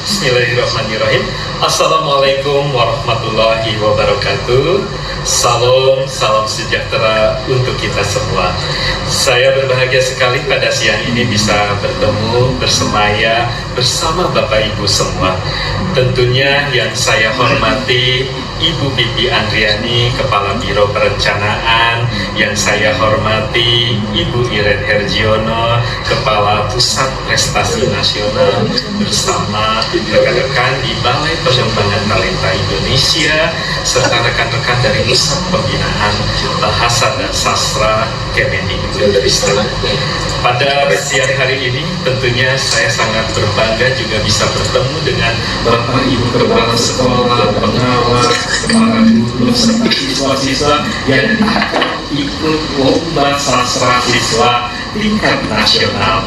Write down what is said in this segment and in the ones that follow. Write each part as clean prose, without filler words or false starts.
Bismillahirrahmanirrahim. Assalamualaikum warahmatullahi wabarakatuh. Salam sejahtera untuk kita semua. Saya berbahagia sekali pada siang ini bisa bertemu, bersemaya bersama Bapak Ibu semua. Tentunya yang saya hormati Ibu Bibi Andriani, Kepala Biro Perencanaan. Yang saya hormati Ibu Iren Herjiono, Kepala Pusat Prestasi Nasional, bersama rekan-rekan di Balai Pengembangan Talenta Indonesia, serta rekan-rekan dari Pusat Pembinaan Bahasa dan Sastra Kemendikbudristek. Pada siang hari ini tentunya saya sangat berbangga juga bisa bertemu dengan Bapak Ibu Kepala Sekolah, pengawas, para guru, serta siswa-siswa yang akan ikut lomba sastra siswa tingkat nasional.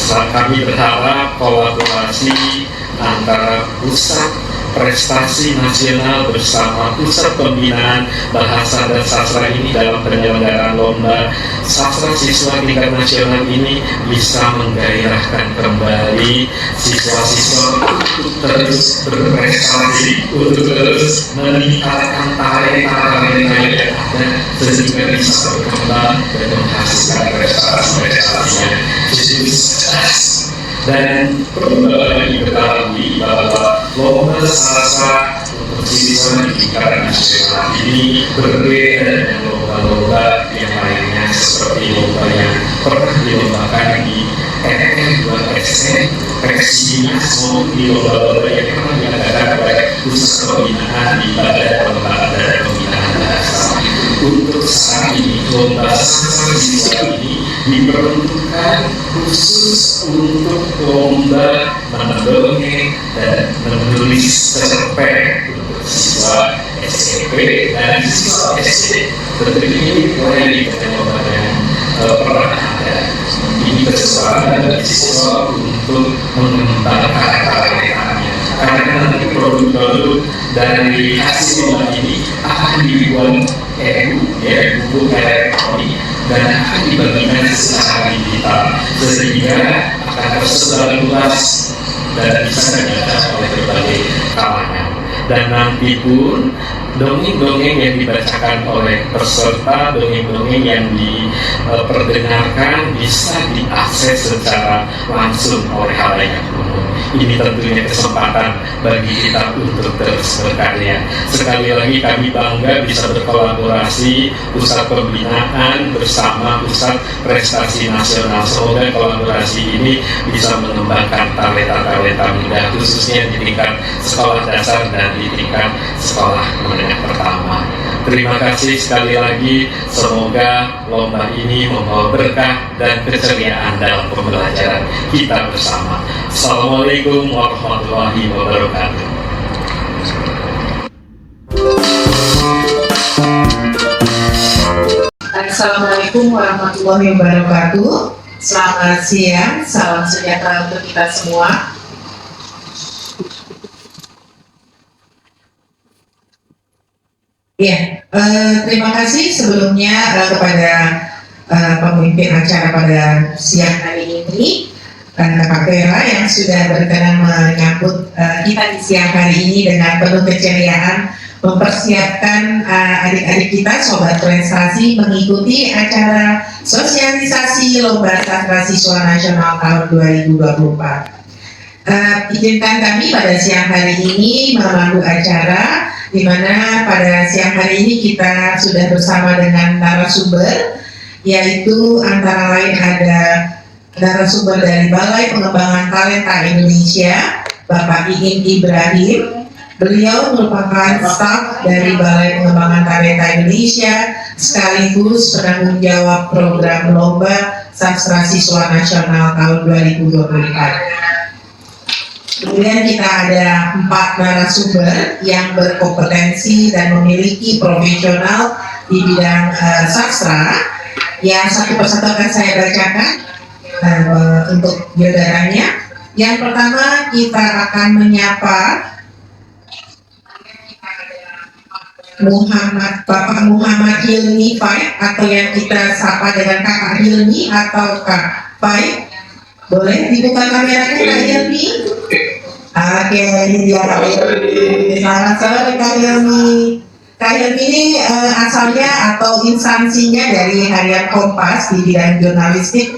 Kami berharap kolaborasi antara Pusat Prestasi Nasional bersama Pusat Pembinaan Bahasa dan Sastra ini dalam penyelenggaraan lomba sastra siswa tingkat nasional ini bisa menggairahkan kembali siswa-siswa untuk terus berprestasi, untuk terus meningkatkan talenta-talentanya dan sehingga bisa berkembang dan menghasilkan prestasi-prestasinya sukses. Dan perlu diketahui bahwa lomba sastra untuk siswa di tingkat nasional ini berbeda dengan lomba-lomba yang lainnya, seperti lomba yang pernah dilombakan di TN2SN, Presidinas, maupun di lomba-lomba yang pernah diadakan oleh Pusat Pembinaan di Badan Pengembangan dan Pembinaan Bahasa. Untuk saat ini, lomba sastra siswa ini diperuntukkan khusus untuk lomba mendongeng dan menulis cerpen untuk siswa SMP dan siswa SD. Tentunya ini mulai dengan lomba yang pernah ada. Ini kesempatan bagi siswa untuk mengembangkan talentanya. Karena nanti produk-produk dari hasil lomba ini akan dibuat buku elektronik dan akan dibagikan secara digital, sehingga akan tersebar luas dan bisa dibaca oleh berbagai kalangan. Dan nanti pun dongeng-dongeng yang dibacakan oleh peserta, dongeng-dongeng yang diperdengarkan bisa diakses secara langsung oleh halayak umum. Ini tentunya kesempatan bagi kita untuk terus berkarya. Sekali lagi kami bangga bisa berkolaborasi Pusat Pembinaan bersama Pusat Prestasi Nasional. Semoga kolaborasi ini bisa mengembangkan talenta-talenta muda, khususnya di tingkat sekolah dasar dan di tingkat sekolah menengah pertama. Terima kasih sekali lagi, semoga lomba ini membawa berkah dan keceriaan dalam pembelajaran kita bersama. Assalamualaikum warahmatullahi wabarakatuh. Assalamualaikum warahmatullahi wabarakatuh. Selamat siang, salam sejahtera untuk kita semua. Ya, terima kasih sebelumnya kepada pemimpin acara pada siang hari ini, Kak Vera yang sudah berkenan menyambut kita di siang hari ini dengan penuh keceriaan, mempersiapkan adik-adik kita Sobat Prestasi mengikuti acara sosialisasi Lomba Sastra Siswa Nasional tahun 2024. Izinkan kami pada siang hari ini memandu acara, di mana pada siang hari ini kita sudah bersama dengan narasumber, yaitu antara lain ada narasumber dari Balai Pengembangan Talenta Indonesia, Bapak Iin Ibrahim. Beliau merupakan staf dari Balai Pengembangan Talenta Indonesia, sekaligus penanggung jawab program Lomba Sastra Siswa Nasional tahun 2024. Kemudian kita ada 4 narasumber yang berkompetensi dan memiliki profesional di bidang sastra. Yang satu persatu akan saya bacakan untuk jawabannya. Yang pertama kita akan menyapa Bapak Muhammad Hilmi Faik, atau yang kita sapa dengan Kakak Hilmi atau Kak Faik. Boleh dibuka kameranya Kak Hilmi? Oke, ini dia Kak Helmi. Selamat sore Kak Helmi. Kak Helmi ini asalnya atau instansinya dari Harian Kompas di bidang jurnalistik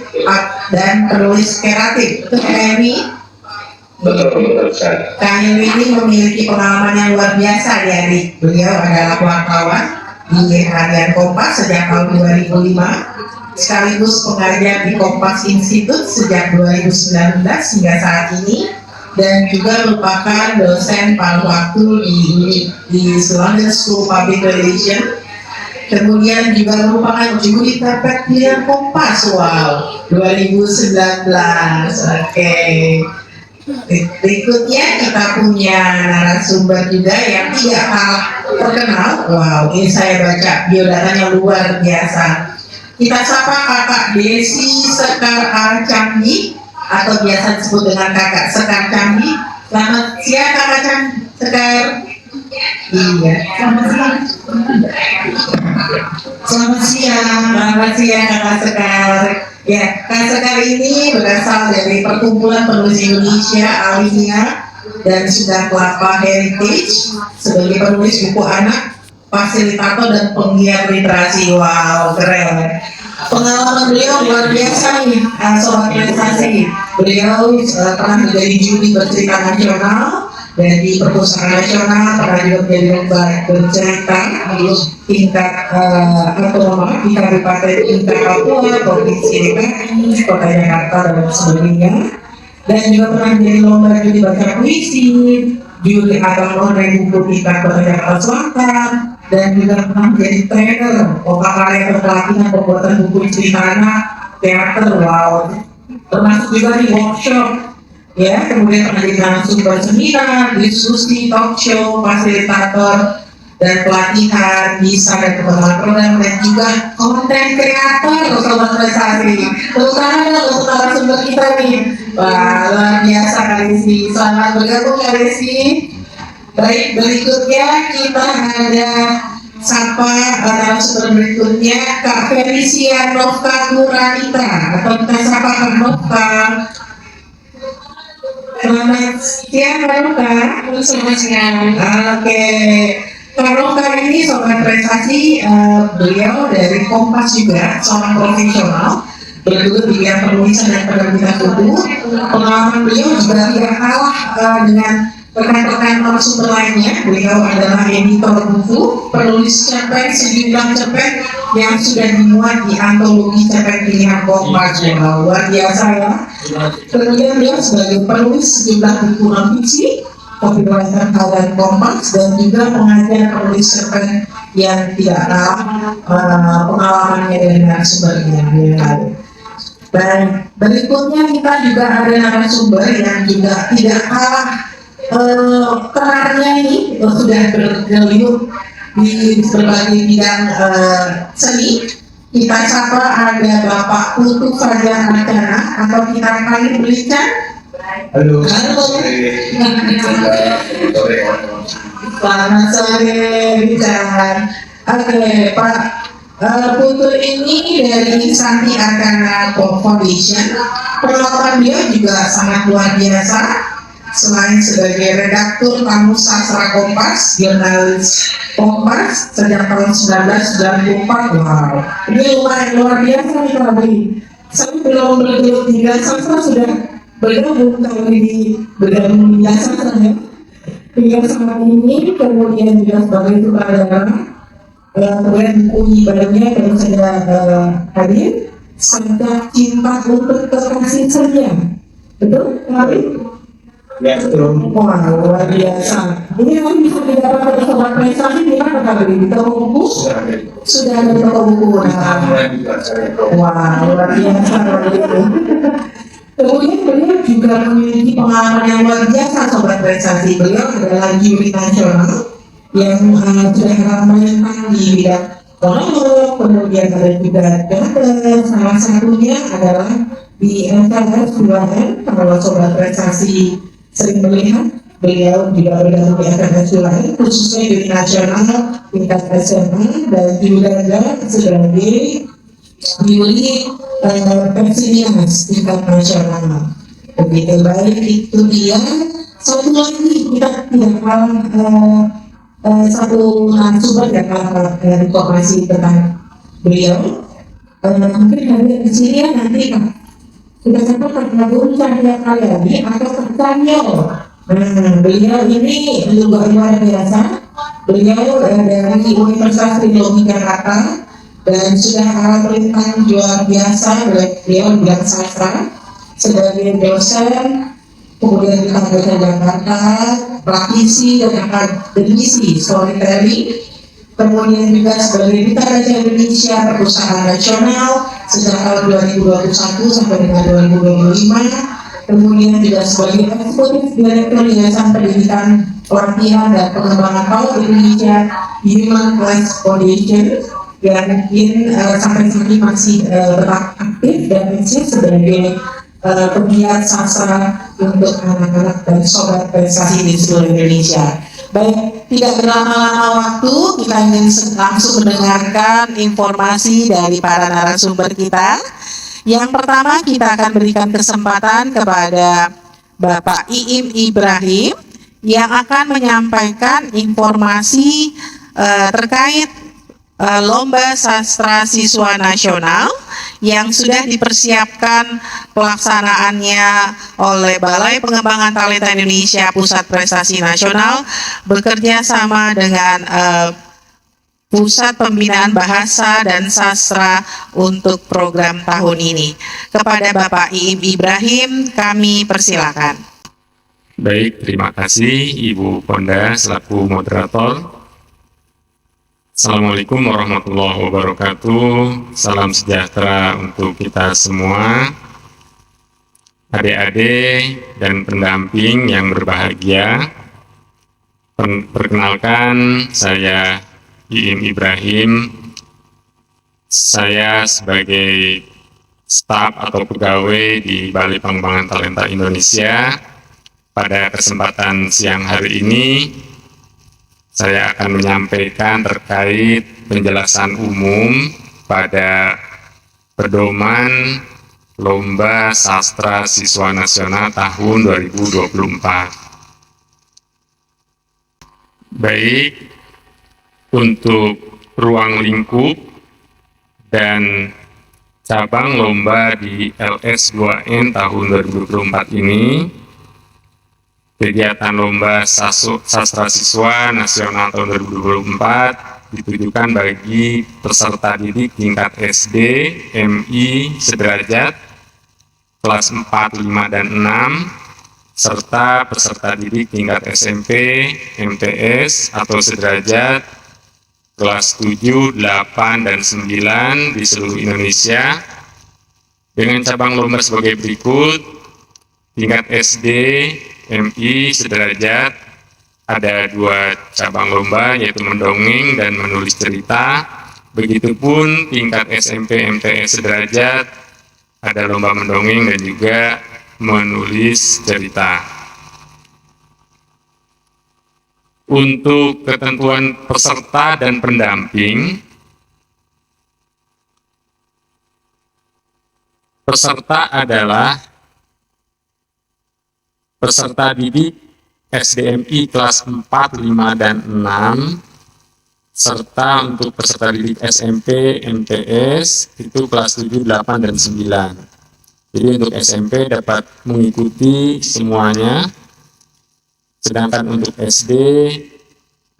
dan penulis kreatif. Betul Kak Helmi? Betul sekali. Kak Helmi ini memiliki pengalaman yang luar biasa ya, Adik. Beliau adalah wartawan di Harian Kompas sejak tahun 2005, sekaligus pengajar di Kompas Institute sejak 2019 hingga saat ini, dan juga merupakan dosen paruh waktu di London School Public Relations. Kemudian juga merupakan juri terbaik pilihan Kompas, wow, 2019. Oke. Berikutnya kita punya narasumber juga yang tidak kalah terkenal. Wow, ini saya baca biodatanya luar biasa. Kita sapa Kakak Desi Sekar Al-Camdi, atau biasa disebut dengan Kakak Sekar Camdi. Selamat siang Kakak Sekar. Iya. Selamat siang Kakak Sekar. Ya, Kak Sekar ini berasal dari Perkumpulan Penulis Indonesia Alinea dan sudah Kelapa Heritage sebagai penulis buku anak, fasilitator dan penggiat literasi. Wow, keren. Pengalaman beliau luar biasa nih, sobat prestasi. Beliau pernah menjadi juri bercerita nasional dan di perpustakaan nasional, pernah juga menjadi lomba bercerita di tingkat di Kabupaten tingkat Papua, Provinsi DKI, Kota Jakarta dan sebagainya. Dan juga pernah menjadi lomba juri baca puisi, juri atau lomba buku tingkat Kota Jakarta Selatan, dan juga pernah menjadi trainer karya pelatihan pembuatan buku cerita anak, teater, wow, termasuk juga di workshop, ya, kemudian pernah jadi narasumber seminar, diskusi, talk show, fasilitator, dan pelatihan, bisa dan pengembangan program, dan juga konten kreator sobat prestasi. Terutama untuk narasumber kita nih, wah, luar biasa Kak Desi. Selamat bergabung Kak Desi. Baik, berikutnya kita ada sapa narasumber berikutnya Kak Felicia Novka Nuranita, atau kita sapa Kak Novka. Selamat siang Kak Novka. Selamat siang. Oke, Kak Novka ini sobat prestasi, beliau dari Kompas juga, seorang profesional bergelut di bidang penulisan dan penerbitan buku. Pengalaman beliau juga tidak kalah dengan rekan-rekan narasumber lainnya. Beliau adalah editor buku, penulis cerpen, sejumlah cerpen yang sudah dimuat di antologi cerpen pilihan Kompas. Luar biasa ya. Kemudian beliau sebagai penulis sejumlah buku non-fiksi, copywriter Harian Kompas, dan juga pengajar penulis cerpen yang tidak kalah pengalamannya dari narasumbernya. Dan berikutnya kita juga ada narasumber yang juga tidak kalah kenarnya ini, sudah bergelut di berbagai bidang seni. Kita sapa ada Bapak Putu Fajar Arcana, atau kita panggil Belican. Halo. Selamat sore Belican. Oke, Pak Putu ini dari Santi Arcana Foundation. Pengalaman beliau juga sangat luar biasa. Selain sebagai redaktur tamu sastra Kompas, jurnalis Kompas sejak tahun 1994, wow, ini lumayan luar biasa nih Pak Beli. Saya belum bergelut di bidang sastra, sudah bergabung di bidang sastra ya. Hingga saat ini, kemudian juga sebagai sutradara, kemudian buku barunya baru saja hadir, Sadar Cinta Untuk Kekasih Saja. Betul, Pak Beli? Ya, betul. Wah, luar biasa. Ini kan bisa didapat dari sobat prestasi di mana Kak Beli? Di toko buku? Sudah ada di toko buku. Wah, luar biasa. Kemudian beliau juga memiliki pengalaman yang luar biasa sobat prestasi. Beliau adalah juri nasional yang sudah melintang di bidang monolog, kemudian ada juga teater. Salah satunya adalah di LKS 2N. Kalau sobat prestasi sering melihat, beliau juga bergabung di FNS lain, khususnya di nasional tingkat SMA, dan juga sebagai juri persinias tingkat nasional. Begitu, baik itu dia Satu lagi kita tidak kalah satu narasumber tidak kalah informasi tentang beliau. Mungkin dari di sini ya nanti Kak, kita sebut tergabung Cahya Kalyani atau Cahyo. Beliau ini juga luar biasa. Beliau dari Universitas Teknologi Jakarta dan sudah melintang luar biasa. Beliau di bidang sastra sebagai dosen, kemudian di Kabupaten Jakarta, praktisi dan akademisi storytelling, kemudian juga sebagai Duta Raja Indonesia Perusahaan Nasional sejak tahun 2021 sampai dengan 2025, kemudian juga sebagai Eksekutif Direktur Yayasan Pendidikan Pelatihan dan Pengembangan PAUD Indonesia Human Rights Foundation, yang mungkin sampai saat ini masih tetap aktif dan eksis sebagai pegiat sastra untuk anak-anak dan sobat prestasi di seluruh Indonesia. Baik, tidak berlama-lama waktu, kita ingin langsung mendengarkan informasi dari para narasumber kita. Yang pertama, kita akan berikan kesempatan kepada Bapak Iim Ibrahim yang akan menyampaikan informasi terkait Lomba Sastra Siswa Nasional yang sudah dipersiapkan pelaksanaannya oleh Balai Pengembangan Talenta Indonesia Pusat Prestasi Nasional bekerja sama dengan Pusat Pembinaan Bahasa dan Sastra untuk program tahun ini. Kepada Bapak Iim Ibrahim, kami persilakan. Baik, terima kasih Ibu Ponda selaku moderator. Assalamualaikum warahmatullahi wabarakatuh. Salam sejahtera untuk kita semua, adik-adik dan pendamping yang berbahagia. Perkenalkan, saya Iim Ibrahim. Saya sebagai staf atau pegawai di Balai Pengembangan Talenta Indonesia. Pada kesempatan siang hari ini, saya akan menyampaikan terkait penjelasan umum pada pedoman Lomba Sastra Siswa Nasional tahun 2024. Baik, untuk ruang lingkup dan cabang lomba di LS2N tahun 2024 ini, kegiatan Lomba Sastra Siswa Nasional tahun 2024 ditujukan bagi peserta didik tingkat SD, MI, sederajat, kelas 4, 5, dan 6, serta peserta didik tingkat SMP, MTS, atau sederajat, kelas 7, 8, dan 9 di seluruh Indonesia, dengan cabang lomba sebagai berikut. Tingkat SD, MI sederajat ada 2 cabang lomba, yaitu mendongeng dan menulis cerita. Begitupun tingkat SMP MTS sederajat ada lomba mendongeng dan juga menulis cerita. Untuk ketentuan peserta dan pendamping, peserta adalah peserta didik SDMI kelas 4, 5, dan 6, serta untuk peserta didik SMP, MTS itu kelas 7, 8, dan 9. Jadi untuk SMP dapat mengikuti semuanya, sedangkan untuk SD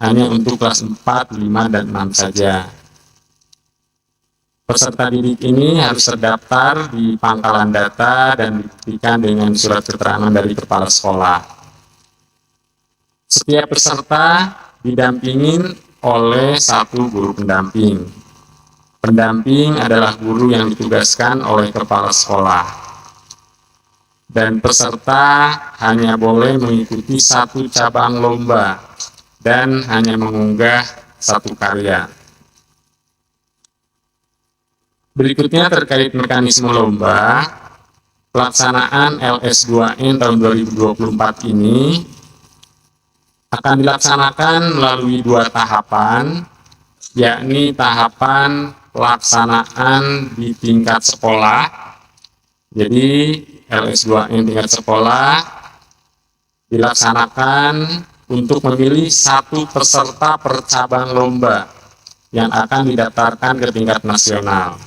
hanya untuk kelas 4, 5, dan 6 saja. Peserta didik ini harus terdaftar di pangkalan data dan dibuktikan dengan surat keterangan dari kepala sekolah. Setiap peserta didampingin oleh 1 guru pendamping. Pendamping adalah guru yang ditugaskan oleh kepala sekolah. Dan peserta hanya boleh mengikuti 1 cabang lomba dan hanya mengunggah 1 karya. Berikutnya terkait mekanisme lomba, pelaksanaan LS2N tahun 2024 ini akan dilaksanakan melalui 2 tahapan, yakni tahapan pelaksanaan di tingkat sekolah. Jadi LS2N tingkat sekolah dilaksanakan untuk memilih satu peserta per cabang lomba yang akan didaftarkan ke tingkat nasional.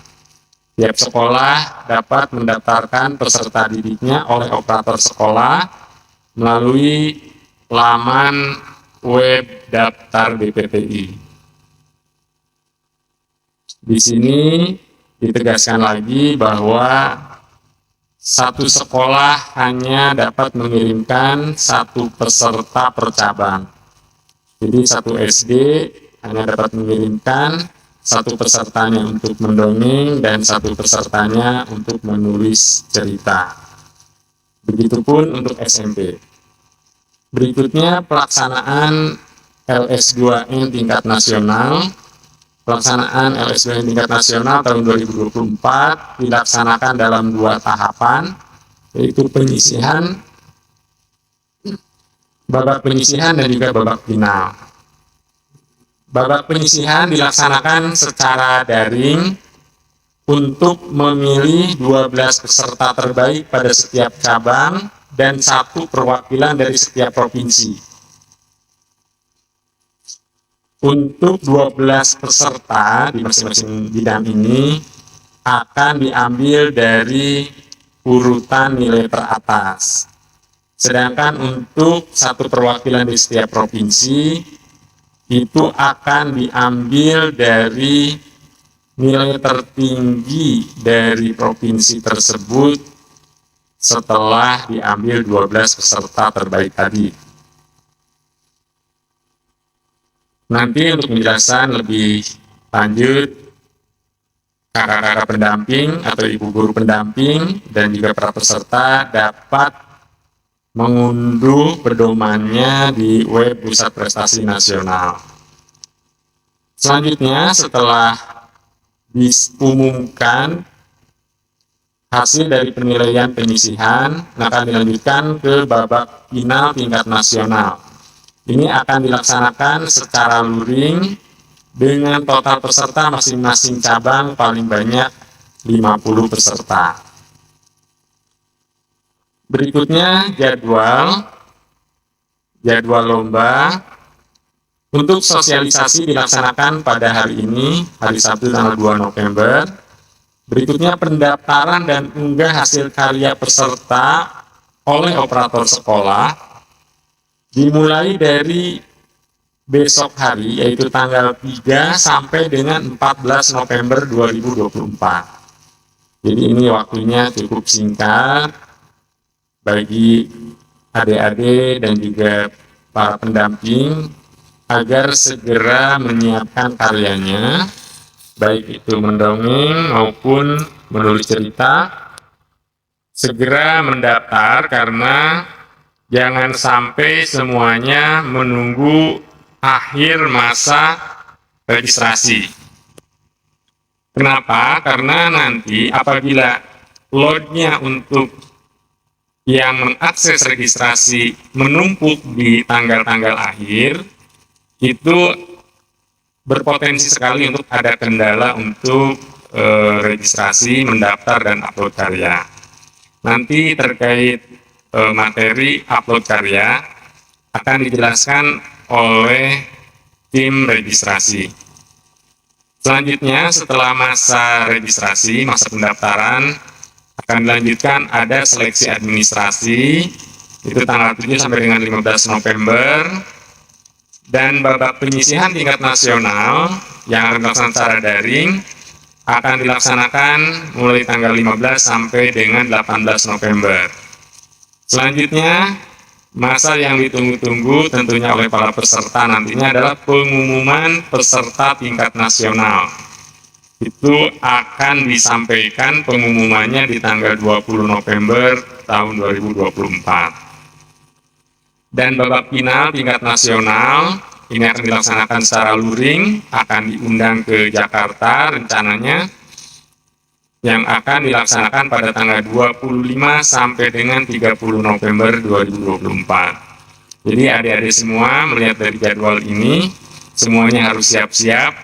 Tiap sekolah dapat mendaftarkan peserta didiknya oleh operator sekolah melalui laman web daftar BPTI. Di sini ditegaskan lagi bahwa satu sekolah hanya dapat mengirimkan satu peserta per cabang. Jadi satu SD hanya dapat mengirimkan satu pesertanya untuk mendongeng dan satu pesertanya untuk menulis cerita. Begitupun untuk SMP. Berikutnya pelaksanaan LS2N tingkat nasional. Pelaksanaan LS2N tingkat nasional tahun 2024 dilaksanakan dalam 2 tahapan, yaitu babak penyisihan dan juga babak final. Babak penyisihan dilaksanakan secara daring untuk memilih 12 peserta terbaik pada setiap cabang dan 1 perwakilan dari setiap provinsi. Untuk 12 peserta di masing-masing bidang ini akan diambil dari urutan nilai teratas. Sedangkan untuk 1 perwakilan di setiap provinsi itu akan diambil dari nilai tertinggi dari provinsi tersebut setelah diambil 12 peserta terbaik tadi. Nanti untuk penjelasan lebih lanjut, kakak-kakak pendamping atau ibu guru pendamping dan juga para peserta dapat mengunduh pedomannya di web Pusat Prestasi Nasional. Selanjutnya, setelah diumumkan hasil dari penilaian penyisihan, akan dilanjutkan ke babak final tingkat nasional. Ini akan dilaksanakan secara luring dengan total peserta masing-masing cabang paling banyak 50 peserta. Berikutnya jadwal lomba. Untuk sosialisasi dilaksanakan pada hari ini, hari Sabtu tanggal 2 November. Berikutnya pendaftaran dan unggah hasil karya peserta oleh operator sekolah dimulai dari besok hari, yaitu tanggal 3 sampai dengan 14 November 2024. Jadi ini waktunya cukup singkat bagi adik-adik dan juga para pendamping agar segera menyiapkan karyanya, baik itu mendongeng maupun menulis cerita. Segera mendaftar karena jangan sampai semuanya menunggu akhir masa registrasi. Kenapa? Karena nanti apabila loadnya untuk yang mengakses registrasi menumpuk di tanggal-tanggal akhir, itu berpotensi sekali untuk ada kendala untuk registrasi, mendaftar, dan upload karya. Nanti terkait materi upload karya akan dijelaskan oleh tim registrasi. Selanjutnya, setelah masa registrasi, masa pendaftaran, akan dilanjutkan ada seleksi administrasi, itu tanggal 7 sampai dengan 15 November, dan babak penyisihan tingkat nasional yang akan dilaksanakan secara daring akan dilaksanakan mulai tanggal 15 sampai dengan 18 November. Selanjutnya, masa yang ditunggu-tunggu tentunya oleh para peserta nantinya adalah pengumuman peserta tingkat nasional. Itu akan disampaikan pengumumannya di tanggal 20 November tahun 2024. Dan babak final tingkat nasional ini akan dilaksanakan secara luring, akan diundang ke Jakarta rencananya, yang akan dilaksanakan pada tanggal 25 sampai dengan 30 November 2024. Jadi adik-adik semua melihat dari jadwal ini, semuanya harus siap-siap,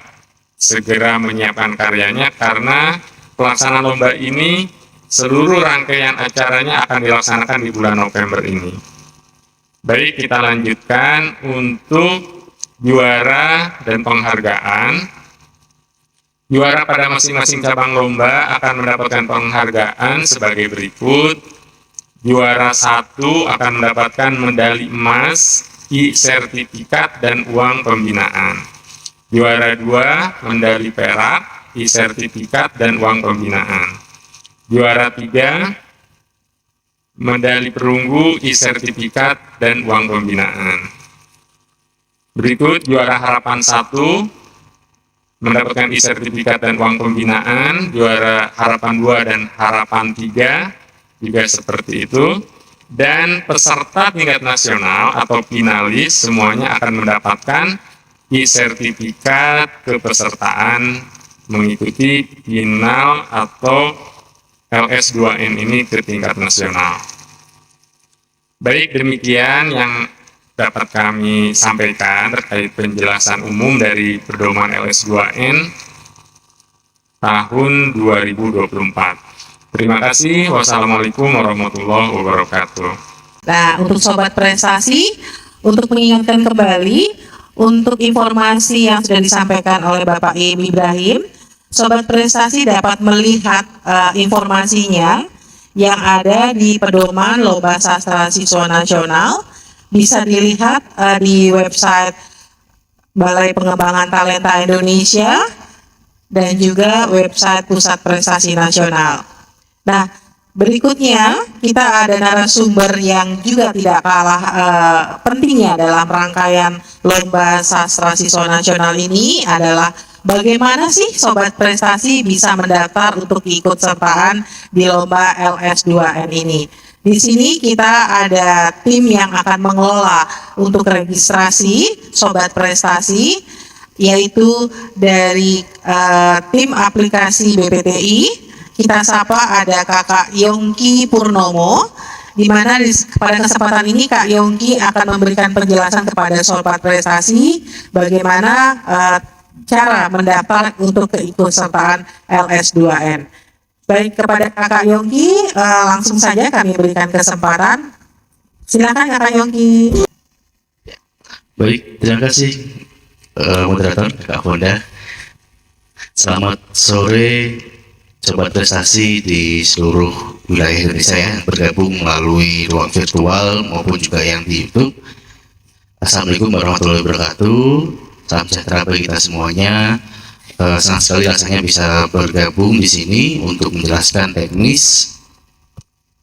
segera menyiapkan karyanya, karena pelaksanaan lomba ini seluruh rangkaian acaranya akan dilaksanakan di bulan November ini. Baik, kita lanjutkan untuk juara dan penghargaan. Juara pada masing-masing cabang lomba akan mendapatkan penghargaan sebagai berikut. Juara 1 akan mendapatkan medali emas, sertifikat dan uang pembinaan. Juara 2 medali perak, sertifikat dan uang pembinaan. Juara 3 medali perunggu, sertifikat dan uang pembinaan. Berikut juara harapan 1 mendapatkan sertifikat dan uang pembinaan. Juara harapan 2 dan harapan 3 juga seperti itu. Dan peserta tingkat nasional atau finalis semuanya akan mendapatkan sertifikat kepesertaan mengikuti final atau LS2N ini ke tingkat nasional. Baik, demikian yang dapat kami sampaikan terkait penjelasan umum dari pedoman LS2N tahun 2024. Terima kasih. Wassalamualaikum warahmatullahi wabarakatuh. Nah, untuk sobat prestasi, untuk mengingatkan kembali untuk informasi yang sudah disampaikan oleh Bapak Im Ibrahim, sobat prestasi dapat melihat informasinya yang ada di pedoman Lomba Sastra Siswa Nasional. Bisa dilihat di website Balai Pengembangan Talenta Indonesia dan juga website Pusat Prestasi Nasional. Nah, berikutnya kita ada narasumber yang juga tidak kalah pentingnya dalam rangkaian Lomba Sastra Siswa Nasional ini adalah bagaimana sih sobat prestasi bisa mendaftar untuk ikut sertaan di Lomba LS2N ini. Di sini kita ada tim yang akan mengelola untuk registrasi sobat prestasi, yaitu dari tim aplikasi BPTI. Kita sapa ada Kakak Yongki Purnomo, di mana pada kesempatan ini Kak Yongki akan memberikan penjelasan kepada sobat prestasi bagaimana cara mendaftar untuk keikutsertaan LS2N. Baik, kepada Kakak Yongki, langsung saja kami berikan kesempatan. Silakan Kakak Yongki. Baik, terima kasih moderator Kak Fonda. Selamat sore sobat prestasi di seluruh wilayah Indonesia yang bergabung melalui ruang virtual maupun juga yang di YouTube. Assalamualaikum warahmatullahi wabarakatuh. Salam sejahtera bagi kita semuanya. Senang sekali rasanya bisa bergabung di sini untuk menjelaskan teknis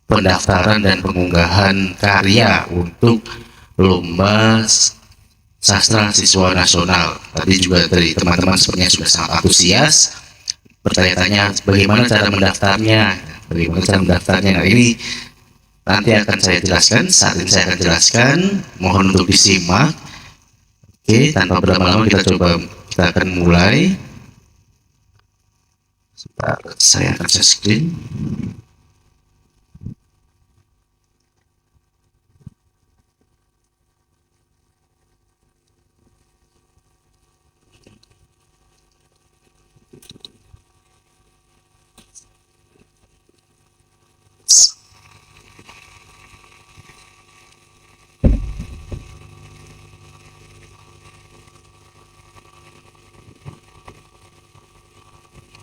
pendaftaran dan pengunggahan karya untuk Lomba Sastra Siswa Nasional. Tadi juga dari teman-teman sepertinya sudah sangat antusias bertanya-tanya bagaimana cara mendaftarnya. Nah, ini nanti akan saya jelaskan. Saat ini saya akan jelaskan. Mohon untuk disimak. Oke, tanpa berlama-lama kita akan mulai. Sebentar, saya akan share screen.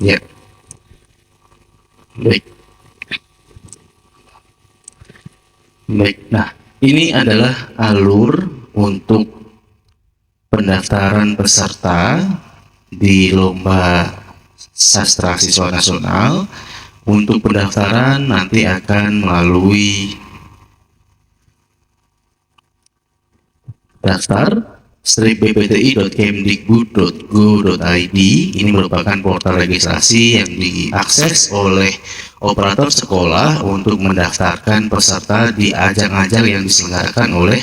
Ya, baik. Nah, ini adalah alur untuk pendaftaran peserta di Lomba Sastra Siswa Nasional. Untuk pendaftaran nanti akan melalui daftar bpti.kemdikbud.go.id. Ini merupakan portal registrasi yang diakses oleh operator sekolah untuk mendaftarkan peserta di ajang-ajang yang diselenggarakan oleh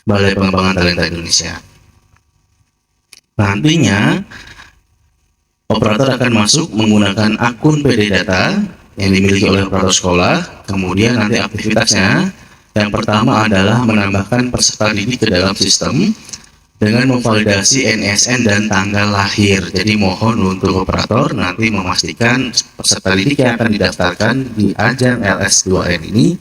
Balai Pengembangan Talenta Indonesia. Nantinya operator akan masuk menggunakan akun PD Data yang dimiliki oleh operator sekolah. Kemudian nanti aktivitasnya yang pertama adalah menambahkan peserta didik ke dalam sistem dengan memvalidasi NSN dan tanggal lahir. Jadi mohon untuk operator nanti memastikan peserta didik yang akan didaftarkan di ajang LS2N ini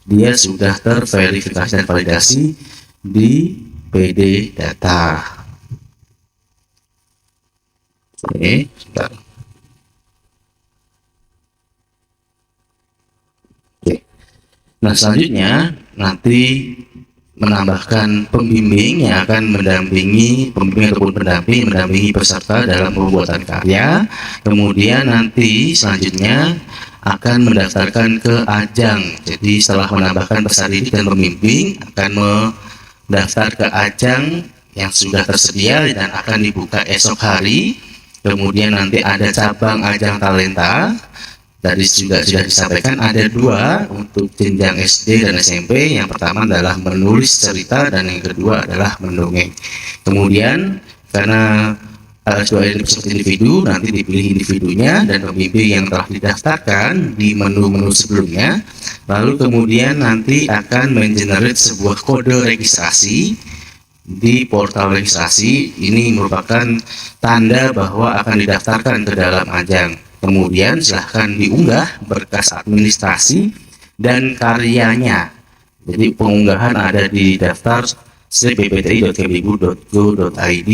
dia sudah terverifikasi dan validasi di PD Data. Oke, sebentar. Oke. Nah, selanjutnya nanti menambahkan pembimbing yang akan mendampingi mendampingi peserta dalam pembuatan karya. Kemudian nanti selanjutnya akan mendaftarkan ke ajang. Jadi setelah menambahkan peserta didik dan pembimbing akan mendaftar ke ajang yang sudah tersedia dan akan dibuka esok hari. Kemudian nanti ada cabang ajang talenta. Tadi juga sudah disampaikan ada 2 untuk jenjang SD dan SMP. Yang pertama adalah menulis cerita dan yang kedua adalah mendongeng. Kemudian karena dua individu, nanti dipilih individunya dan pembimbing yang telah didaftarkan di menu-menu sebelumnya. Lalu kemudian nanti akan mengenerate sebuah kode registrasi di portal registrasi. Ini merupakan tanda bahwa akan didaftarkan ke dalam ajang. Kemudian silahkan diunggah berkas administrasi dan karyanya. Jadi pengunggahan ada di daftar ppti.kemdikbud.go.id.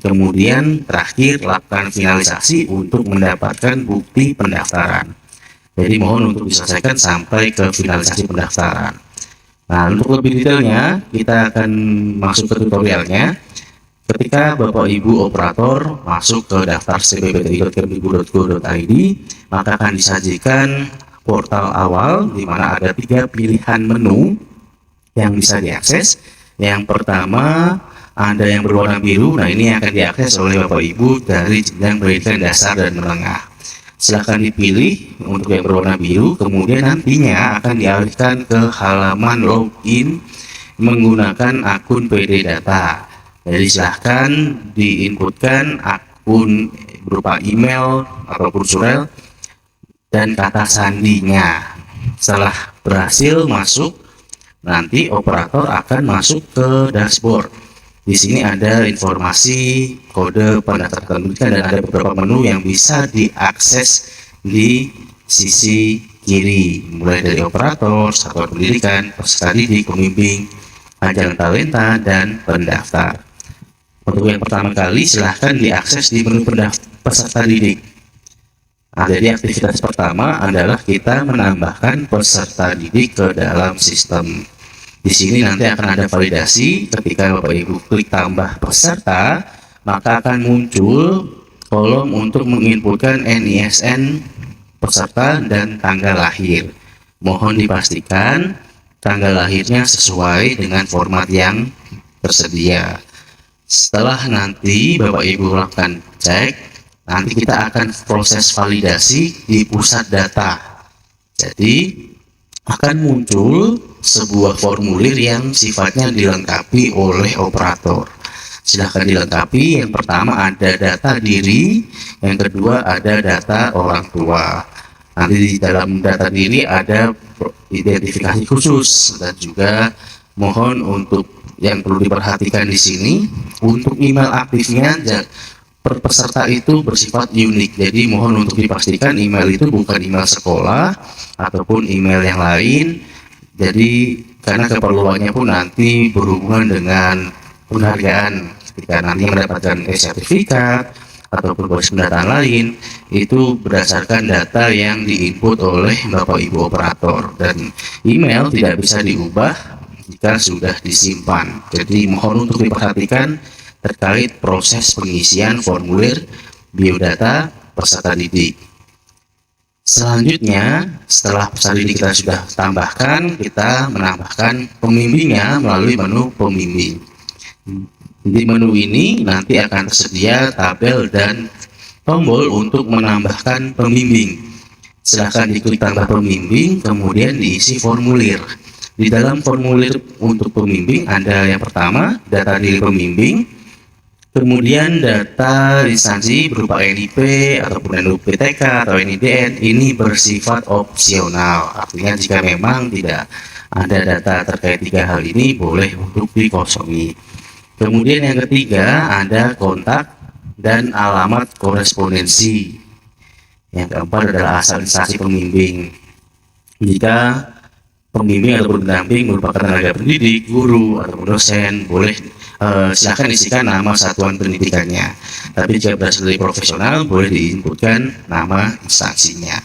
Kemudian terakhir lakukan finalisasi untuk mendapatkan bukti pendaftaran. Jadi mohon untuk diselesaikan sampai ke finalisasi pendaftaran. Nah, untuk lebih detailnya kita akan masuk ke tutorialnya. Ketika Bapak Ibu operator masuk ke daftar cppti.kemdikbud.go.id, maka akan disajikan portal awal di mana ada 3 pilihan menu yang bisa diakses. Yang pertama ada yang berwarna biru. Nah, ini akan diakses oleh Bapak Ibu dari jenjang pendidikan dasar dan menengah. Silakan dipilih untuk yang berwarna biru, kemudian nantinya akan dialihkan ke halaman login menggunakan akun PD Data. Jadi silahkan diinputkan akun berupa email ataupun surel dan kata sandinya. Setelah berhasil masuk, nanti operator akan masuk ke dashboard. Di sini ada informasi kode pendaftaran pendidikan dan ada beberapa menu yang bisa diakses di sisi kiri, mulai dari operator, satuan pendidikan, peserta didik, pembimbing, ajang talenta, dan pendaftar. Untuk yang pertama kali silahkan diakses di menu peserta didik. Nah, jadi aktivitas pertama adalah kita menambahkan peserta didik ke dalam sistem. Di sini nanti akan ada validasi. Ketika Bapak Ibu klik tambah peserta, maka akan muncul kolom untuk menginputkan NISN peserta dan tanggal lahir. Mohon dipastikan tanggal lahirnya sesuai dengan format yang tersedia. Setelah nanti Bapak Ibu lakukan cek, nanti kita akan proses validasi di pusat data. Jadi akan muncul sebuah formulir yang sifatnya dilengkapi oleh operator. Silahkan dilengkapi. Yang pertama ada data diri, yang kedua ada data orang tua. Nanti di dalam data diri ada identifikasi khusus dan juga mohon untuk yang perlu diperhatikan di sini untuk email aktifnya per peserta itu bersifat unik. Jadi mohon untuk dipastikan email itu bukan email sekolah ataupun email yang lain. Jadi karena keperluannya pun nanti berhubungan dengan penghargaan ketika nanti mendapatkan sertifikat ataupun proses pendataan lain, itu berdasarkan data yang diinput oleh Bapak Ibu operator, dan email tidak bisa diubah jika sudah disimpan. Jadi mohon untuk diperhatikan terkait proses pengisian formulir biodata peserta didik. Selanjutnya, setelah peserta didik kita sudah tambahkan, kita menambahkan pembimbingnya melalui menu pembimbing. Di menu ini nanti akan tersedia tabel dan tombol untuk menambahkan pembimbing. Silahkan diklik tambah pembimbing, kemudian diisi formulir. Di dalam formulir untuk pembimbing ada yang pertama data diri pembimbing, kemudian data instansi berupa NIP ataupun NUPTK atau NIDN. Ini bersifat opsional, artinya jika memang tidak ada data terkait 3 hal ini boleh untuk dikosongi. Kemudian yang ketiga ada kontak dan alamat korespondensi. Yang keempat adalah asal instansi pembimbing. Jika pembimbing ataupun pendamping merupakan tenaga pendidik, guru, ataupun dosen, boleh silakan isikan nama satuan pendidikannya. Tapi jika berasal dari profesional, boleh diinputkan nama instansinya.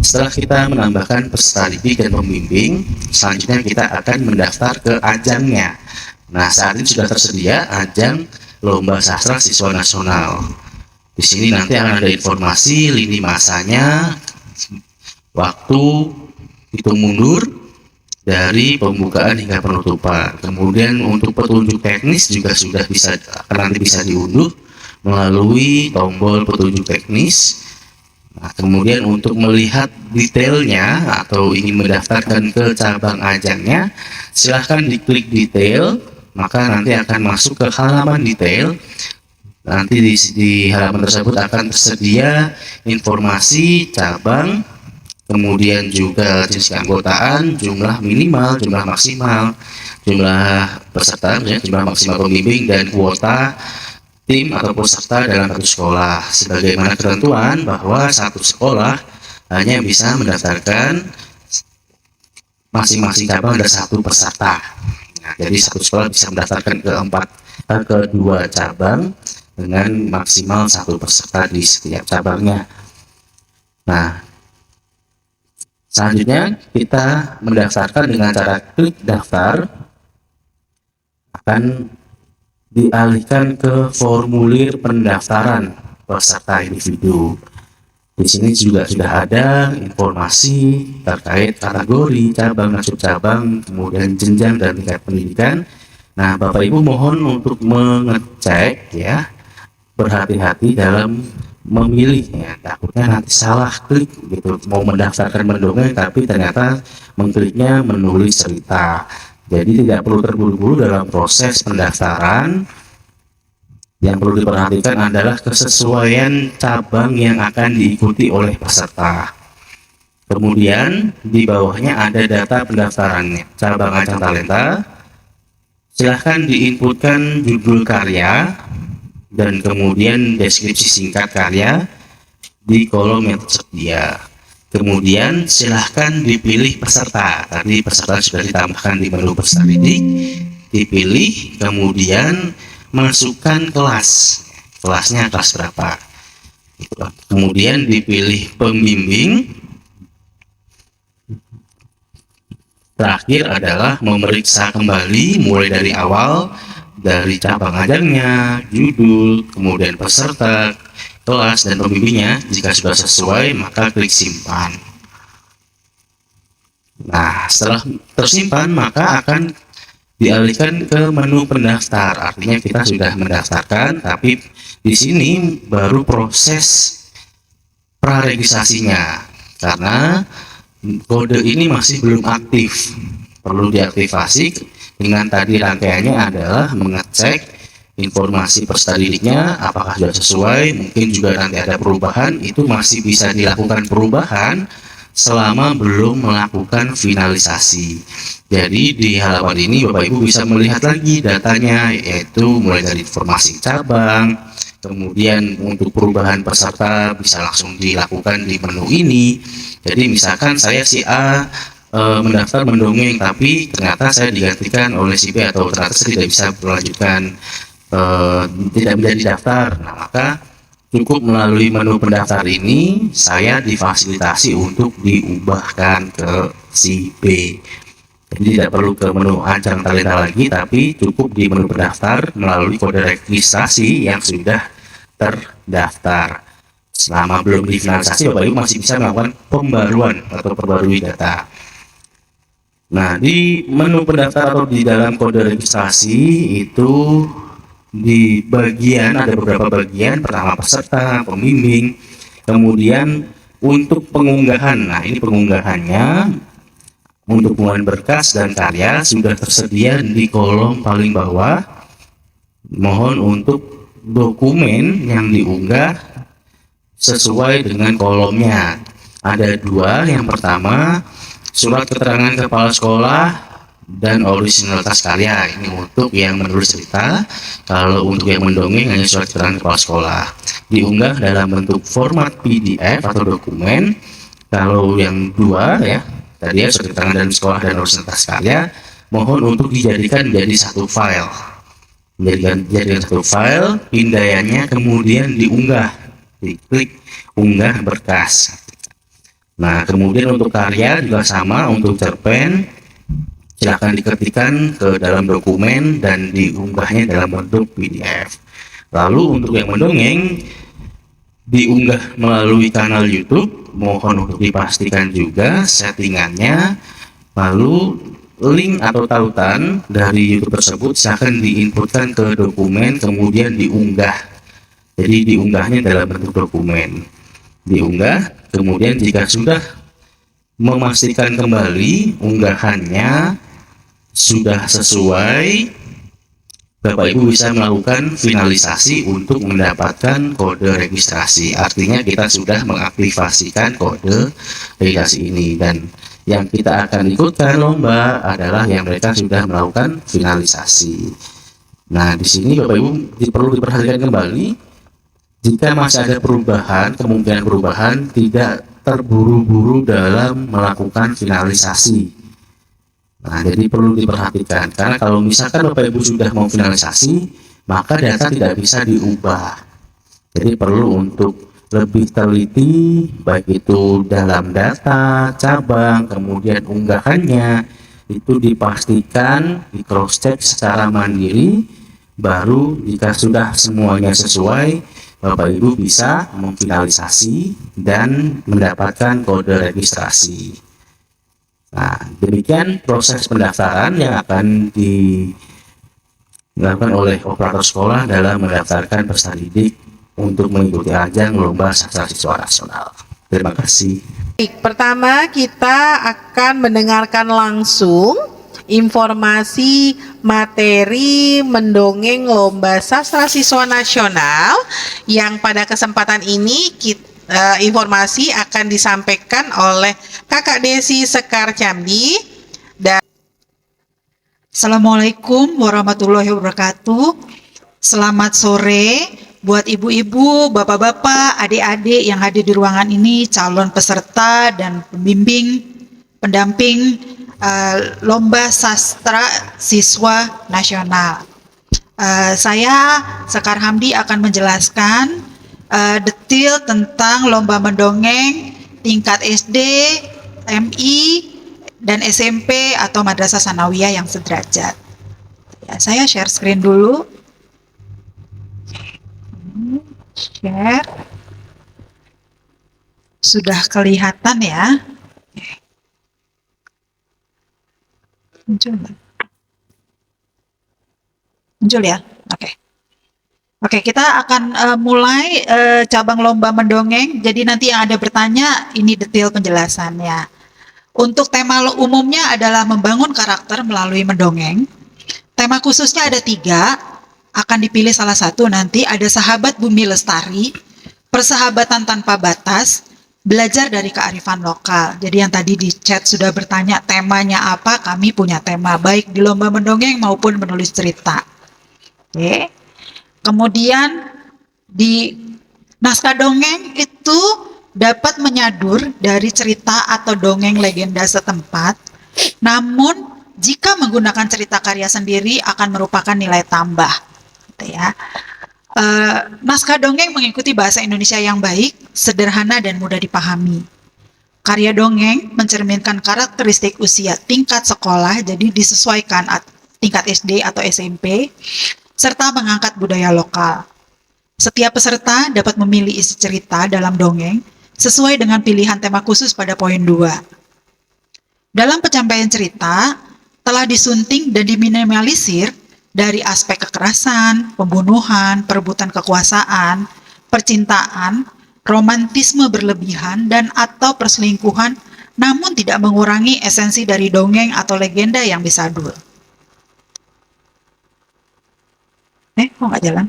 Setelah kita menambahkan peserta didik dan pembimbing, selanjutnya kita akan mendaftar ke ajangnya. Nah, saat ini sudah tersedia ajang Lomba Sastra Siswa Nasional. Di sini nanti akan ada informasi lini masanya, waktu hitung mundur dari pembukaan hingga penutupan. Kemudian untuk petunjuk teknis juga sudah nanti bisa diunduh melalui tombol petunjuk teknis. Nah, kemudian untuk melihat detailnya atau ingin mendaftarkan ke cabang ajangnya, silahkan diklik detail, maka nanti akan masuk ke halaman detail. Nanti di halaman tersebut akan tersedia informasi cabang, kemudian juga jenis keanggotaan, jumlah minimal, jumlah maksimal, jumlah peserta, jumlah maksimal pembimbing, dan kuota tim atau peserta dalam satu sekolah. Sebagaimana ketentuan bahwa satu sekolah hanya bisa mendaftarkan masing-masing cabang ada satu peserta. Nah, jadi satu sekolah bisa mendaftarkan ke dua cabang dengan maksimal satu peserta di setiap cabangnya. Nah, selanjutnya kita mendaftarkan dengan cara klik daftar, akan dialihkan ke formulir pendaftaran peserta individu. Di sini juga sudah ada informasi terkait kategori, cabang, subcabang, kemudian jenjang dan tingkat pendidikan. Nah, Bapak Ibu mohon untuk mengecek ya, berhati-hati dalam memilih ya, takutnya nanti salah klik gitu, mau mendaftarkan mendongeng tapi ternyata mengkliknya menulis cerita. Jadi tidak perlu terburu-buru dalam proses pendaftaran. Yang perlu diperhatikan adalah kesesuaian cabang yang akan diikuti oleh peserta. Kemudian di bawahnya ada data pendaftarannya. Cabang Ajang Talenta, silahkan diinputkan judul karya dan kemudian deskripsi singkat karya di kolom yang tersedia. Kemudian silahkan dipilih peserta. Tadi peserta sudah ditambahkan di menu peserta didik, dipilih, kemudian masukkan kelasnya kelas berapa. Kemudian dipilih pembimbing. Terakhir adalah memeriksa kembali mulai dari awal, dari cabang ajangnya, judul, kemudian peserta, kelas, dan pembimbingnya. Jika sudah sesuai, maka klik simpan. Nah, setelah tersimpan, maka akan dialihkan ke menu pendaftar. Artinya kita sudah mendaftarkan, tapi di sini baru proses praregistrasinya, karena kode ini masih belum aktif, perlu diaktifasi. Dengan tadi rangkaiannya adalah mengecek informasi peserta didiknya apakah sudah sesuai. Mungkin juga nanti ada perubahan, itu masih bisa dilakukan perubahan selama belum melakukan finalisasi. Jadi di halaman ini Bapak Ibu bisa melihat lagi datanya, yaitu mulai dari informasi cabang, kemudian untuk perubahan peserta bisa langsung dilakukan di menu ini. Jadi misalkan saya si A mendaftar mendongeng, tapi ternyata saya digantikan oleh si B, atau ternyata saya tidak bisa melanjutkan, tidak menjadi daftar. Nah, maka cukup melalui menu pendaftar ini saya difasilitasi untuk diubahkan ke si B. Jadi tidak perlu ke menu Ajang Talenta lagi, tapi cukup di menu pendaftar melalui kode registrasi yang sudah terdaftar. Selama belum difinalisasi, Bapak Ibu masih bisa melakukan pembaruan atau perbarui data. Nah, di menu pendaftar atau di dalam kode registrasi itu di bagian ada beberapa bagian. Pertama peserta, pembimbing, kemudian untuk pengunggahan. Nah, ini pengunggahannya untuk pengumpulan berkas dan karya sudah tersedia di kolom paling bawah. Mohon untuk dokumen yang diunggah sesuai dengan kolomnya. Ada dua. Yang pertama, surat keterangan kepala sekolah dan originalitas karya. Ini untuk yang menulis cerita. Kalau untuk yang mendongeng hanya surat keterangan kepala sekolah. Diunggah dalam bentuk format PDF atau dokumen. Kalau yang dua ya, tadi ya surat keterangan dalam sekolah dan urusan tas karya, mohon untuk dijadikan menjadi satu file. Jadikan satu file, pindaiannya kemudian diunggah, diklik unggah berkas. Nah, kemudian untuk karya juga sama, untuk cerpen silakan diketikkan ke dalam dokumen dan diunggahnya dalam bentuk PDF. Lalu untuk yang mendongeng diunggah melalui kanal YouTube, mohon untuk dipastikan juga settingannya. Lalu link atau tautan dari YouTube tersebut silakan diinputkan ke dokumen kemudian diunggah. Jadi diunggahnya dalam bentuk dokumen. Diunggah, kemudian jika sudah memastikan kembali unggahannya sudah sesuai, Bapak Ibu bisa melakukan finalisasi untuk mendapatkan kode registrasi. Artinya kita sudah mengaktifasikan kode registrasi ini, dan yang kita akan ikutkan lomba adalah yang mereka sudah melakukan finalisasi. Nah, di sini Bapak Ibu perlu diperhatikan kembali, jika masih ada perubahan, kemungkinan perubahan, tidak terburu-buru dalam melakukan finalisasi. Nah, jadi perlu diperhatikan, karena kalau misalkan Bapak Ibu sudah mau finalisasi, maka data tidak bisa diubah. Jadi perlu untuk lebih teliti, baik itu dalam data, cabang, kemudian unggahannya, itu dipastikan, di cross check secara mandiri, baru jika sudah semuanya sesuai, Bapak Ibu bisa memfinalisasi dan mendapatkan kode registrasi. Nah, demikian proses pendaftaran yang akan dilakukan oleh operator sekolah dalam mendaftarkan peserta didik untuk mengikuti ajang lomba sastra siswa nasional. Terima kasih. Baik, pertama kita akan mendengarkan langsung informasi materi mendongeng lomba sastra siswa nasional yang pada kesempatan ini informasi akan disampaikan oleh Kakak Desi Sekar Camdi. Dan Assalamualaikum warahmatullahi wabarakatuh. Selamat sore buat ibu-ibu, bapak-bapak, adik-adik yang hadir di ruangan ini, calon peserta dan pembimbing, pendamping lomba sastra siswa nasional. Saya Sekar Hamdi akan menjelaskan detail tentang lomba mendongeng tingkat SD, MI, dan SMP atau Madrasah Sanawiyah yang sederajat. Ya, saya share screen dulu. Share. Sudah kelihatan ya? Muncul nggak? Muncul ya? Oke. Oke, kita akan mulai cabang lomba mendongeng. Jadi nanti yang ada bertanya, ini detail penjelasannya. Untuk tema umumnya adalah membangun karakter melalui mendongeng. Tema khususnya ada 3, akan dipilih salah satu nanti. Ada Sahabat Bumi Lestari, Persahabatan Tanpa Batas, Belajar dari Kearifan Lokal. Jadi yang tadi di chat sudah bertanya temanya apa, kami punya tema, baik di lomba mendongeng maupun menulis cerita. Oke. Kemudian di naskah dongeng itu dapat menyadur dari cerita atau dongeng legenda setempat, namun jika menggunakan cerita karya sendiri akan merupakan nilai tambah, gitu ya. Naskah dongeng mengikuti bahasa Indonesia yang baik, sederhana dan mudah dipahami. Karya dongeng mencerminkan karakteristik usia tingkat sekolah, jadi disesuaikan tingkat SD atau SMP, serta mengangkat budaya lokal. Setiap peserta dapat memilih isi cerita dalam dongeng sesuai dengan pilihan tema khusus pada poin 2. Dalam penyampaian cerita, telah disunting dan diminimalisir dari aspek kekerasan, pembunuhan, perebutan kekuasaan, percintaan, romantisme berlebihan, dan atau perselingkuhan, namun tidak mengurangi esensi dari dongeng atau legenda yang disadur. Kok nggak jalan?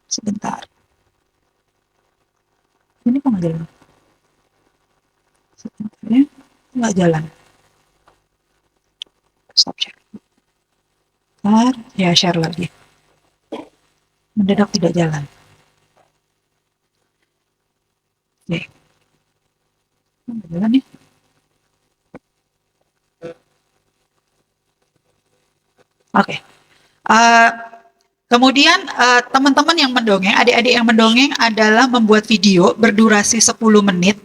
Sebentar. Ini kok nggak jalan? Sebentar ya, nggak jalan. Stop share. Bentar, ya share lagi. Mendadak tidak jalan. Oke. Jalan nih. Oke. Eh, Kemudian teman-teman yang mendongeng, adik-adik yang mendongeng adalah membuat video berdurasi 10 menit,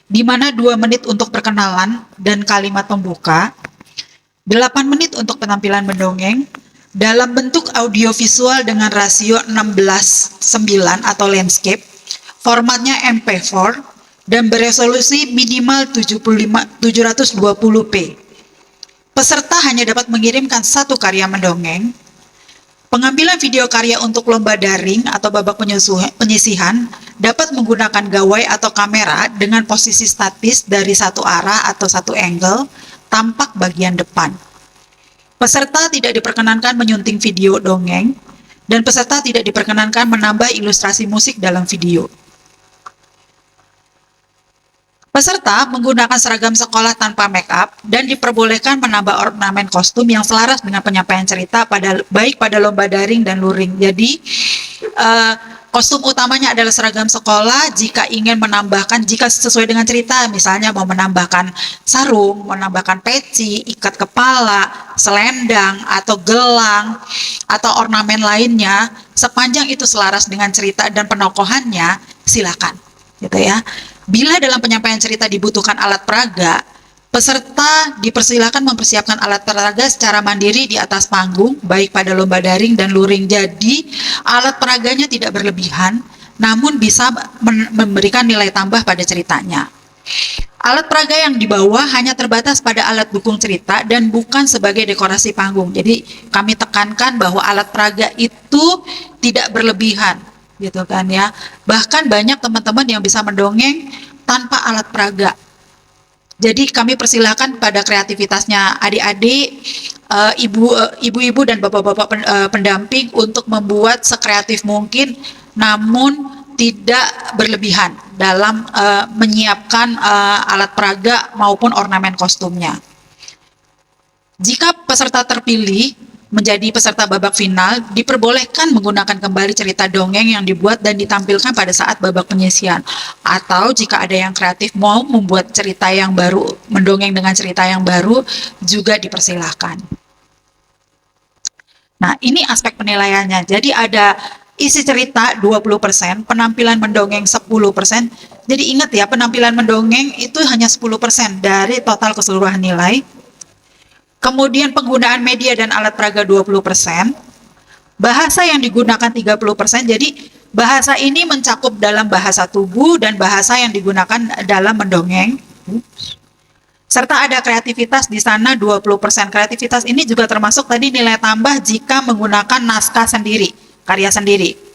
di mana 2 menit untuk perkenalan dan kalimat pembuka, 8 menit untuk penampilan mendongeng, dalam bentuk audiovisual dengan rasio 16:9 atau landscape, formatnya MP4, dan beresolusi minimal 720p. Peserta hanya dapat mengirimkan 1 karya mendongeng. Pengambilan video karya untuk lomba daring atau babak penyisihan dapat menggunakan gawai atau kamera dengan posisi statis dari satu arah atau satu angle, tampak bagian depan. Peserta tidak diperkenankan menyunting video dongeng, dan peserta tidak diperkenankan menambah ilustrasi musik dalam video. Peserta menggunakan seragam sekolah tanpa make up dan diperbolehkan menambah ornamen kostum yang selaras dengan penyampaian cerita baik pada lomba daring dan luring. Jadi kostum utamanya adalah seragam sekolah. Jika ingin menambahkan, jika sesuai dengan cerita, misalnya mau menambahkan sarung, menambahkan peci, ikat kepala, selendang, atau gelang, atau ornamen lainnya, sepanjang itu selaras dengan cerita dan penokohannya, silakan, gitu ya. Bila dalam penyampaian cerita dibutuhkan alat peraga, peserta dipersilakan mempersiapkan alat peraga secara mandiri di atas panggung, baik pada lomba daring dan luring. Jadi, alat peraganya tidak berlebihan, namun bisa memberikan nilai tambah pada ceritanya. Alat peraga yang dibawa hanya terbatas pada alat dukung cerita dan bukan sebagai dekorasi panggung. Jadi, kami tekankan bahwa alat peraga itu tidak berlebihan, gitu kan ya. Bahkan banyak teman-teman yang bisa mendongeng tanpa alat peraga. Jadi kami persilakan pada kreativitasnya adik-adik, ibu-ibu dan bapak-bapak pendamping untuk membuat sekreatif mungkin, namun tidak berlebihan dalam menyiapkan alat peraga maupun ornamen kostumnya. Jika peserta terpilih menjadi peserta babak final, diperbolehkan menggunakan kembali cerita dongeng yang dibuat dan ditampilkan pada saat babak penyisihan. Atau jika ada yang kreatif mau membuat cerita yang baru, mendongeng dengan cerita yang baru, juga dipersilahkan. Nah, ini aspek penilaiannya. Jadi ada isi cerita 20%, penampilan mendongeng 10%. Jadi ingat ya, penampilan mendongeng itu hanya 10% dari total keseluruhan nilai. Kemudian penggunaan media dan alat peraga 20%, bahasa yang digunakan 30%, jadi bahasa ini mencakup dalam bahasa tubuh dan bahasa yang digunakan dalam mendongeng. Serta ada kreativitas di sana 20%. Kreativitas ini juga termasuk tadi nilai tambah jika menggunakan naskah sendiri, karya sendiri.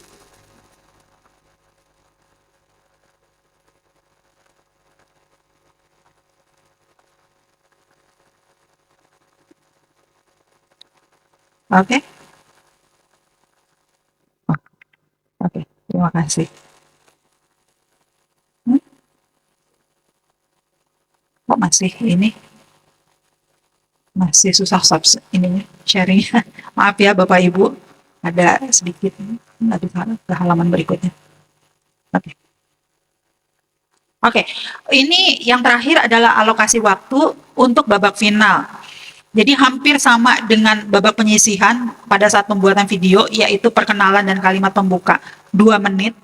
Oke. Oke, terima kasih. Kok masih ini? Masih susah ininya, sharingnya. Maaf ya Bapak Ibu, ada sedikit ke halaman berikutnya. Oke. Oke, ini yang terakhir adalah alokasi waktu untuk babak final. Jadi hampir sama dengan babak penyisihan pada saat pembuatan video, yaitu perkenalan dan kalimat pembuka 2 menit,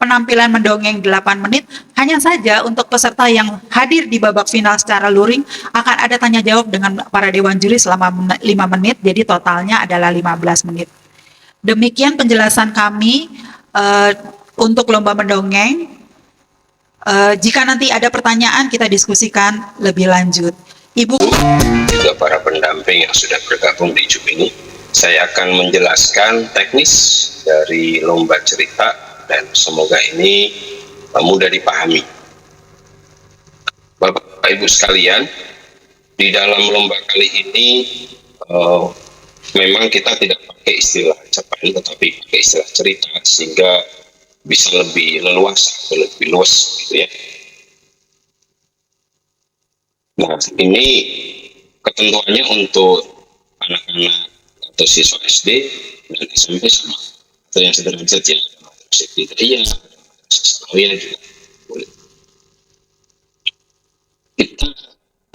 penampilan mendongeng 8 menit. Hanya saja untuk peserta yang hadir di babak final secara luring akan ada tanya jawab dengan para dewan juri selama 5 menit, jadi totalnya adalah 15 menit. Demikian penjelasan kami untuk lomba mendongeng. Jika nanti ada pertanyaan, kita diskusikan lebih lanjut. Ibu juga para pendamping yang sudah bergabung di Zoom ini, saya akan menjelaskan teknis dari lomba cerita dan semoga ini mudah dipahami. Bapak Ibu sekalian, di dalam lomba kali ini memang kita tidak pakai istilah cerpen tetapi pakai istilah cerita sehingga bisa lebih leluasa atau lebih luas gitu ya. Nah, ini ketentuannya untuk anak-anak atau siswa SD dan SMP sama, atau yang sederajat ya, musik Bidayah, Sasawiyah juga boleh.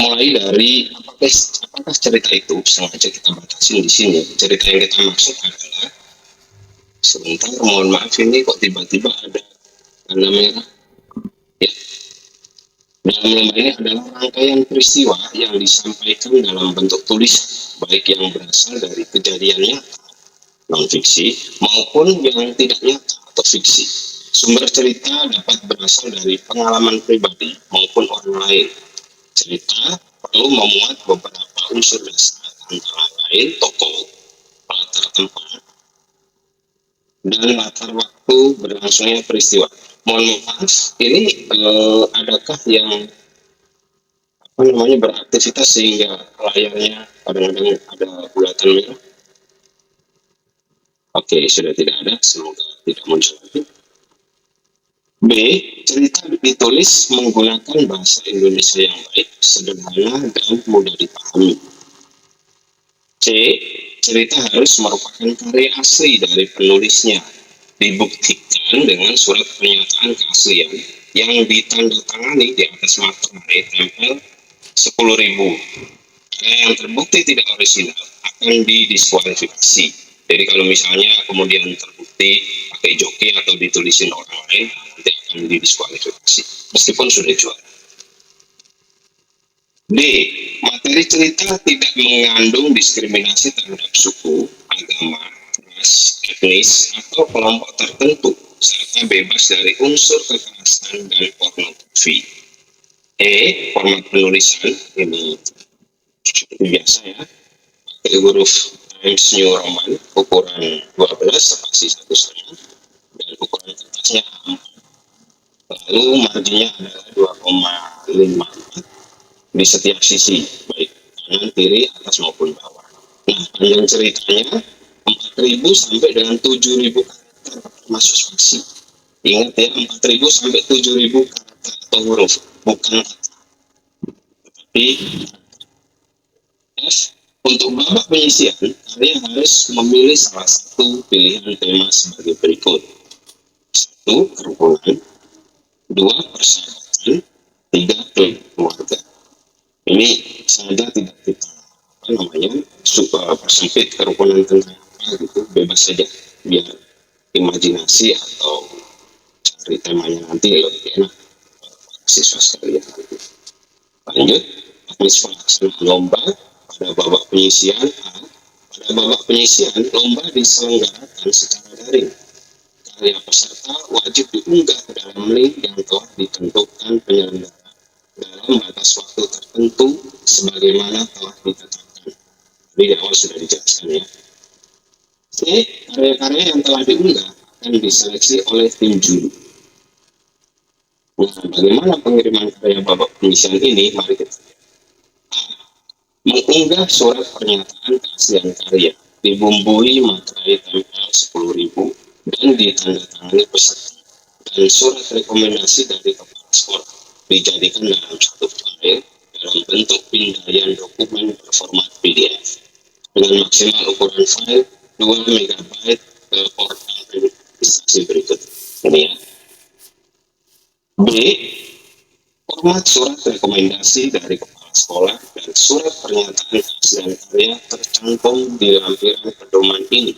mulai dari apakah cerita itu sengaja kita batasin di sini. Cerita yang kita maksud adalah, sebentar, mohon maaf ini kok tiba-tiba ada tanda merah. Ya. Dalam lomba ini adalah rangkaian peristiwa yang disampaikan dalam bentuk tulisan, baik yang berasal dari kejadian nyata, non-fiksi, maupun yang tidak nyata atau fiksi. Sumber cerita dapat berasal dari pengalaman pribadi maupun orang lain. Cerita perlu memuat beberapa unsur dasar, antara lain tokoh, latar tempat, dan latar waktu berlangsungnya peristiwa. Mohon maaf, ini adakah yang beraktivitas sehingga layarnya kadang-kadang ada bulatan merah? Oke, sudah tidak ada, semoga tidak muncul lagi. B. Cerita ditulis menggunakan bahasa Indonesia yang baik, sederhana, dan mudah dipahami. C. Cerita harus merupakan karya asli dari penulisnya, dibuktikan dengan surat pernyataan keaslian yang ditandatangani di atas materai tempel 10.000. Karya yang terbukti tidak orisinal akan didiskualifikasi. Jadi kalau misalnya kemudian terbukti pakai joki atau ditulisin orang lain, nanti akan didiskualifikasi meskipun sudah jual. D. Materi cerita tidak mengandung diskriminasi terhadap suku, agama, ras, etnis, atau kelompok tertentu, serta bebas dari unsur kekerasan dan pornografi. E. Format penulisan ini seperti biasa ya, pakai huruf Times New Roman, ukuran 12 spasi 1,5, dan ukuran kertasnya A4. Lalu marginnya adalah 2,54 di setiap sisi, baik kanan, kiri, atas maupun bawah. Nah, panjang ceritanya 4.000 sampai dengan 7.000 karakter termasuk spasi. Ingat ya, 4.000 sampai 7.000 karakter atau huruf, bukan kata. Tapi F. Untuk babak penyisian, kalian harus memilih salah satu pilihan tema sebagai berikut. 1. Kerukunan. 2. Persahabatan. 3. Keluarga. Ini sengaja tidak kita persempit kerukunan tentang apa gitu, bebas saja, biar imajinasi atau cari temanya nanti lebih enak siswa sekalian. Lanjut, teknis pelaksanaan lomba pada babak penyisian. Pada babak penyisian, lomba diselenggarakan secara daring. Karya peserta wajib diunggah ke dalam link yang telah ditentukan penyelenggara dalam batas waktu tertentu sebagaimana telah ditetapkan. Di awal sudah dijelaskan ya. C. Karya-karya yang telah diunggah akan diseleksi oleh tim juri. Nah, bagaimana pengiriman karya babak penyisian ini? Mari kita lihat. A. Mengunggah surat pernyataan keaslian karya, dibumbui materai tempel 10.000 dan ditandatangani peserta, dan surat rekomendasi dari kepala sekolah dijadikan dalam satu file dalam bentuk pindaian dokumen berformat PDF dengan maksimal ukuran file 2 MB ke portal registrasi berikut. Ini ya. B. Format surat rekomendasi dari kepala sekolah dan surat pernyataan keaslian karya tercantum di lampiran pedoman ini.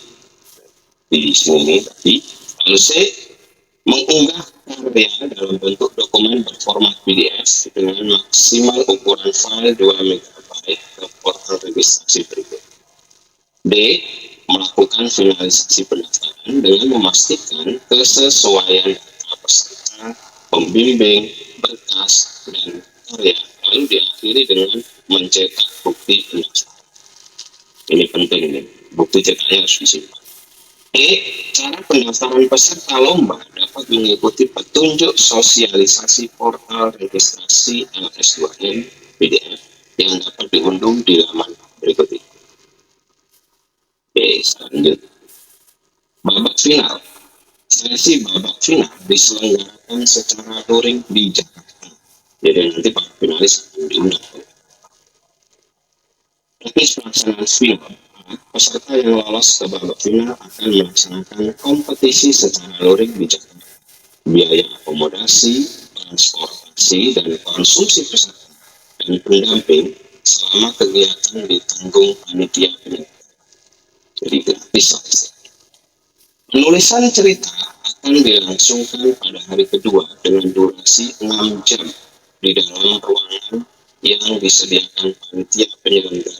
Di sini tadi. Lalu C. Mengunggah karya dalam bentuk dokumen berformat PDF dengan maksimal ukuran file 2 MB ke portal registrasi berikut. D. Melakukan finalisasi pendaftaran dengan memastikan kesesuaian data peserta, pembimbing, berkas, dan karya, lalu diakhiri dengan mencetak bukti pendaftaran. Ini penting nih, bukti cetaknya harus disimpan. E. Cara pendaftaran peserta lomba dapat mengikuti petunjuk sosialisasi portal registrasi LS2M PDF yang dapat diunduh di laman berikut ini. Oke, selanjutnya. Babak final. Sesi babak final diselenggarakan secara luring di Jakarta. Jadi nanti para finalis akan diundang. Teknis pelaksanaan final. Peserta yang lolos ke babak final akan melaksanakan kompetisi secara luring di Jakarta. Biaya akomodasi, transportasi, dan konsumsi peserta dan pendamping selama kegiatan ditanggung panitia penyelenggara. Jadi gratis lah. Penulisan cerita akan dilangsungkan pada hari kedua dengan durasi 6 jam di dalam ruangan yang disediakan panitia penyelenggara.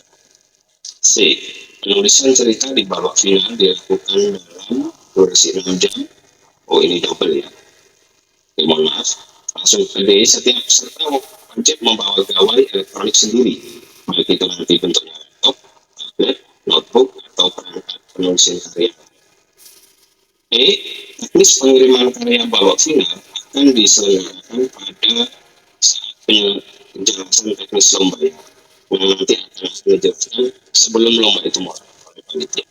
C. Penulisan cerita di babak final dilakukan dalam durasi 6 jam. Oh, ini double ya. Oke, mohon maaf. Langsung ke D. Setiap peserta wajib membawa gawai elektronik sendiri, baik itu nanti bentuknya laptop, tablet, notebook, atau perangkat penulisan karya. E. Teknis pengiriman karya babak final akan diselenggarakan pada saat penjelasan teknis lomba yang nanti akan dijelaskan sebelum lomba itu mulai oleh panitia.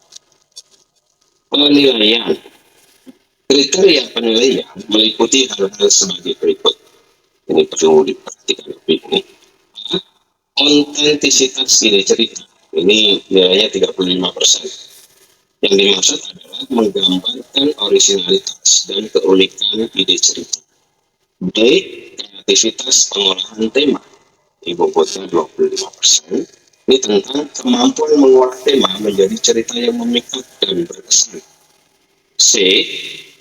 Penilaian. Kriteria penilaian meliputi hal-hal sebagai berikut. Ini perlu diperhatikan lebih nih. Autentisitas ide cerita. Ini nilainya 35%. Yang dimaksud adalah menggambarkan originalitas dan keunikan ide cerita. B. Kreativitas pengolahan tema. Ini bobotnya 25%. Ini tentang kemampuan mengolah tema menjadi cerita yang memikat dan berkesan. C.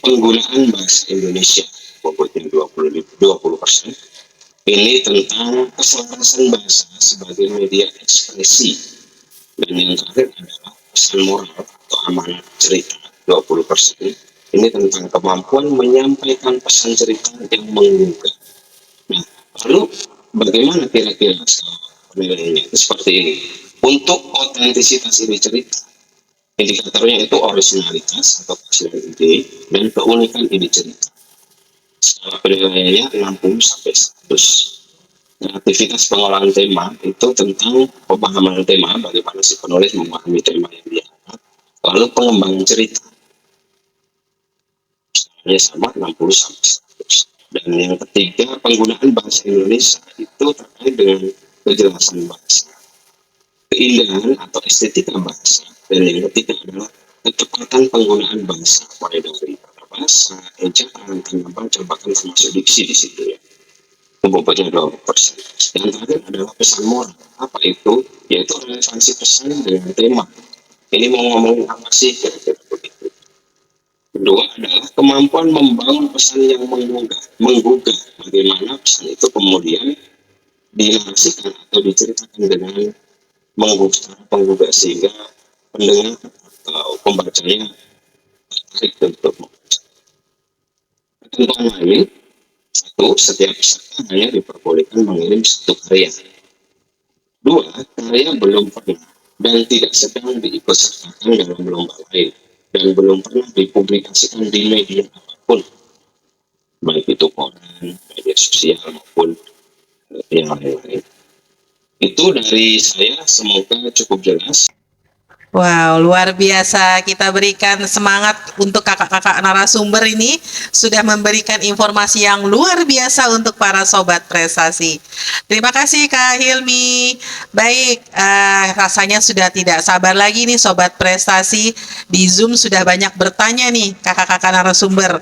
Penggunaan bahasa Indonesia, bobotnya 20%. Ini tentang keselarasan bahasa sebagai media ekspresi. Dan yang terakhir adalah pesan moral atau amanat cerita, 20%. Ini tentang kemampuan menyampaikan pesan cerita yang menggugah. Nah, lalu bagaimana kira-kira penilaiannya? Itu seperti ini. Untuk otentisitas ide cerita, indikatornya itu originalitas atau keaslian ide dan keunikan ide cerita. Skala penilaiannya 60 sampai 100. Kreativitas pengolahan tema itu tentang pemahaman tema, bagaimana si penulis memahami tema yang diangkat. Lalu pengembangan cerita, skalanya sama 60 sampai 100. Dan yang ketiga, penggunaan bahasa Indonesia itu terkait dengan kejelasan bahasa, keindahan atau estetika bahasa. Dan yang ketiga adalah ketepatan penggunaan bahasa, mulai dari tata bahasa, ejaan, tanda baca, bahkan termasuk diksi di situ ya. Bobotnya 20%. Yang terakhir adalah pesan moral. Apa itu? Yaitu relevansi pesan dengan tema. Ini mau ngomongin apa sih? Kira-kira begitu. Kedua adalah kemampuan membangun pesan yang menggugah. Bagaimana pesan itu kemudian dinarasikan atau diceritakan dengan menggugah sehingga pendengar atau pembacanya tertarik untuk membaca. Ketentuan lain, satu, setiap peserta hanya diperbolehkan mengirim satu karya. Dua, karya belum pernah dan tidak sedang diikutsertakan dalam lomba lain dan belum pernah dipublikasikan di media apapun, baik itu koran, media sosial maupun yang lain-lain. Itu dari saya, semoga cukup jelas. Wow, luar biasa. Kita berikan semangat untuk kakak-kakak narasumber ini sudah memberikan informasi yang luar biasa untuk para sobat prestasi. Terima kasih Kak Hilmi. Baik, rasanya sudah tidak sabar lagi nih sobat prestasi. Di Zoom sudah banyak bertanya nih kakak-kakak narasumber.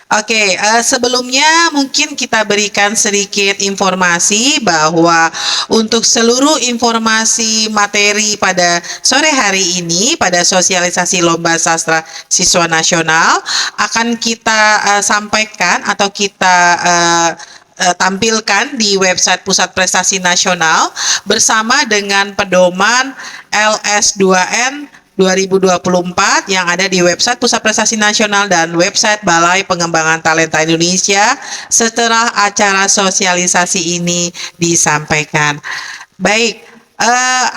Oke, sebelumnya mungkin kita berikan sedikit informasi bahwa untuk seluruh informasi materi pada sore hari ini pada sosialisasi Lomba Sastra Siswa Nasional akan kita sampaikan atau kita tampilkan di website Pusat Prestasi Nasional bersama dengan pedoman LS2N 2024 yang ada di website Pusat Prestasi Nasional dan website Balai Pengembangan Talenta Indonesia setelah acara sosialisasi ini disampaikan. Baik,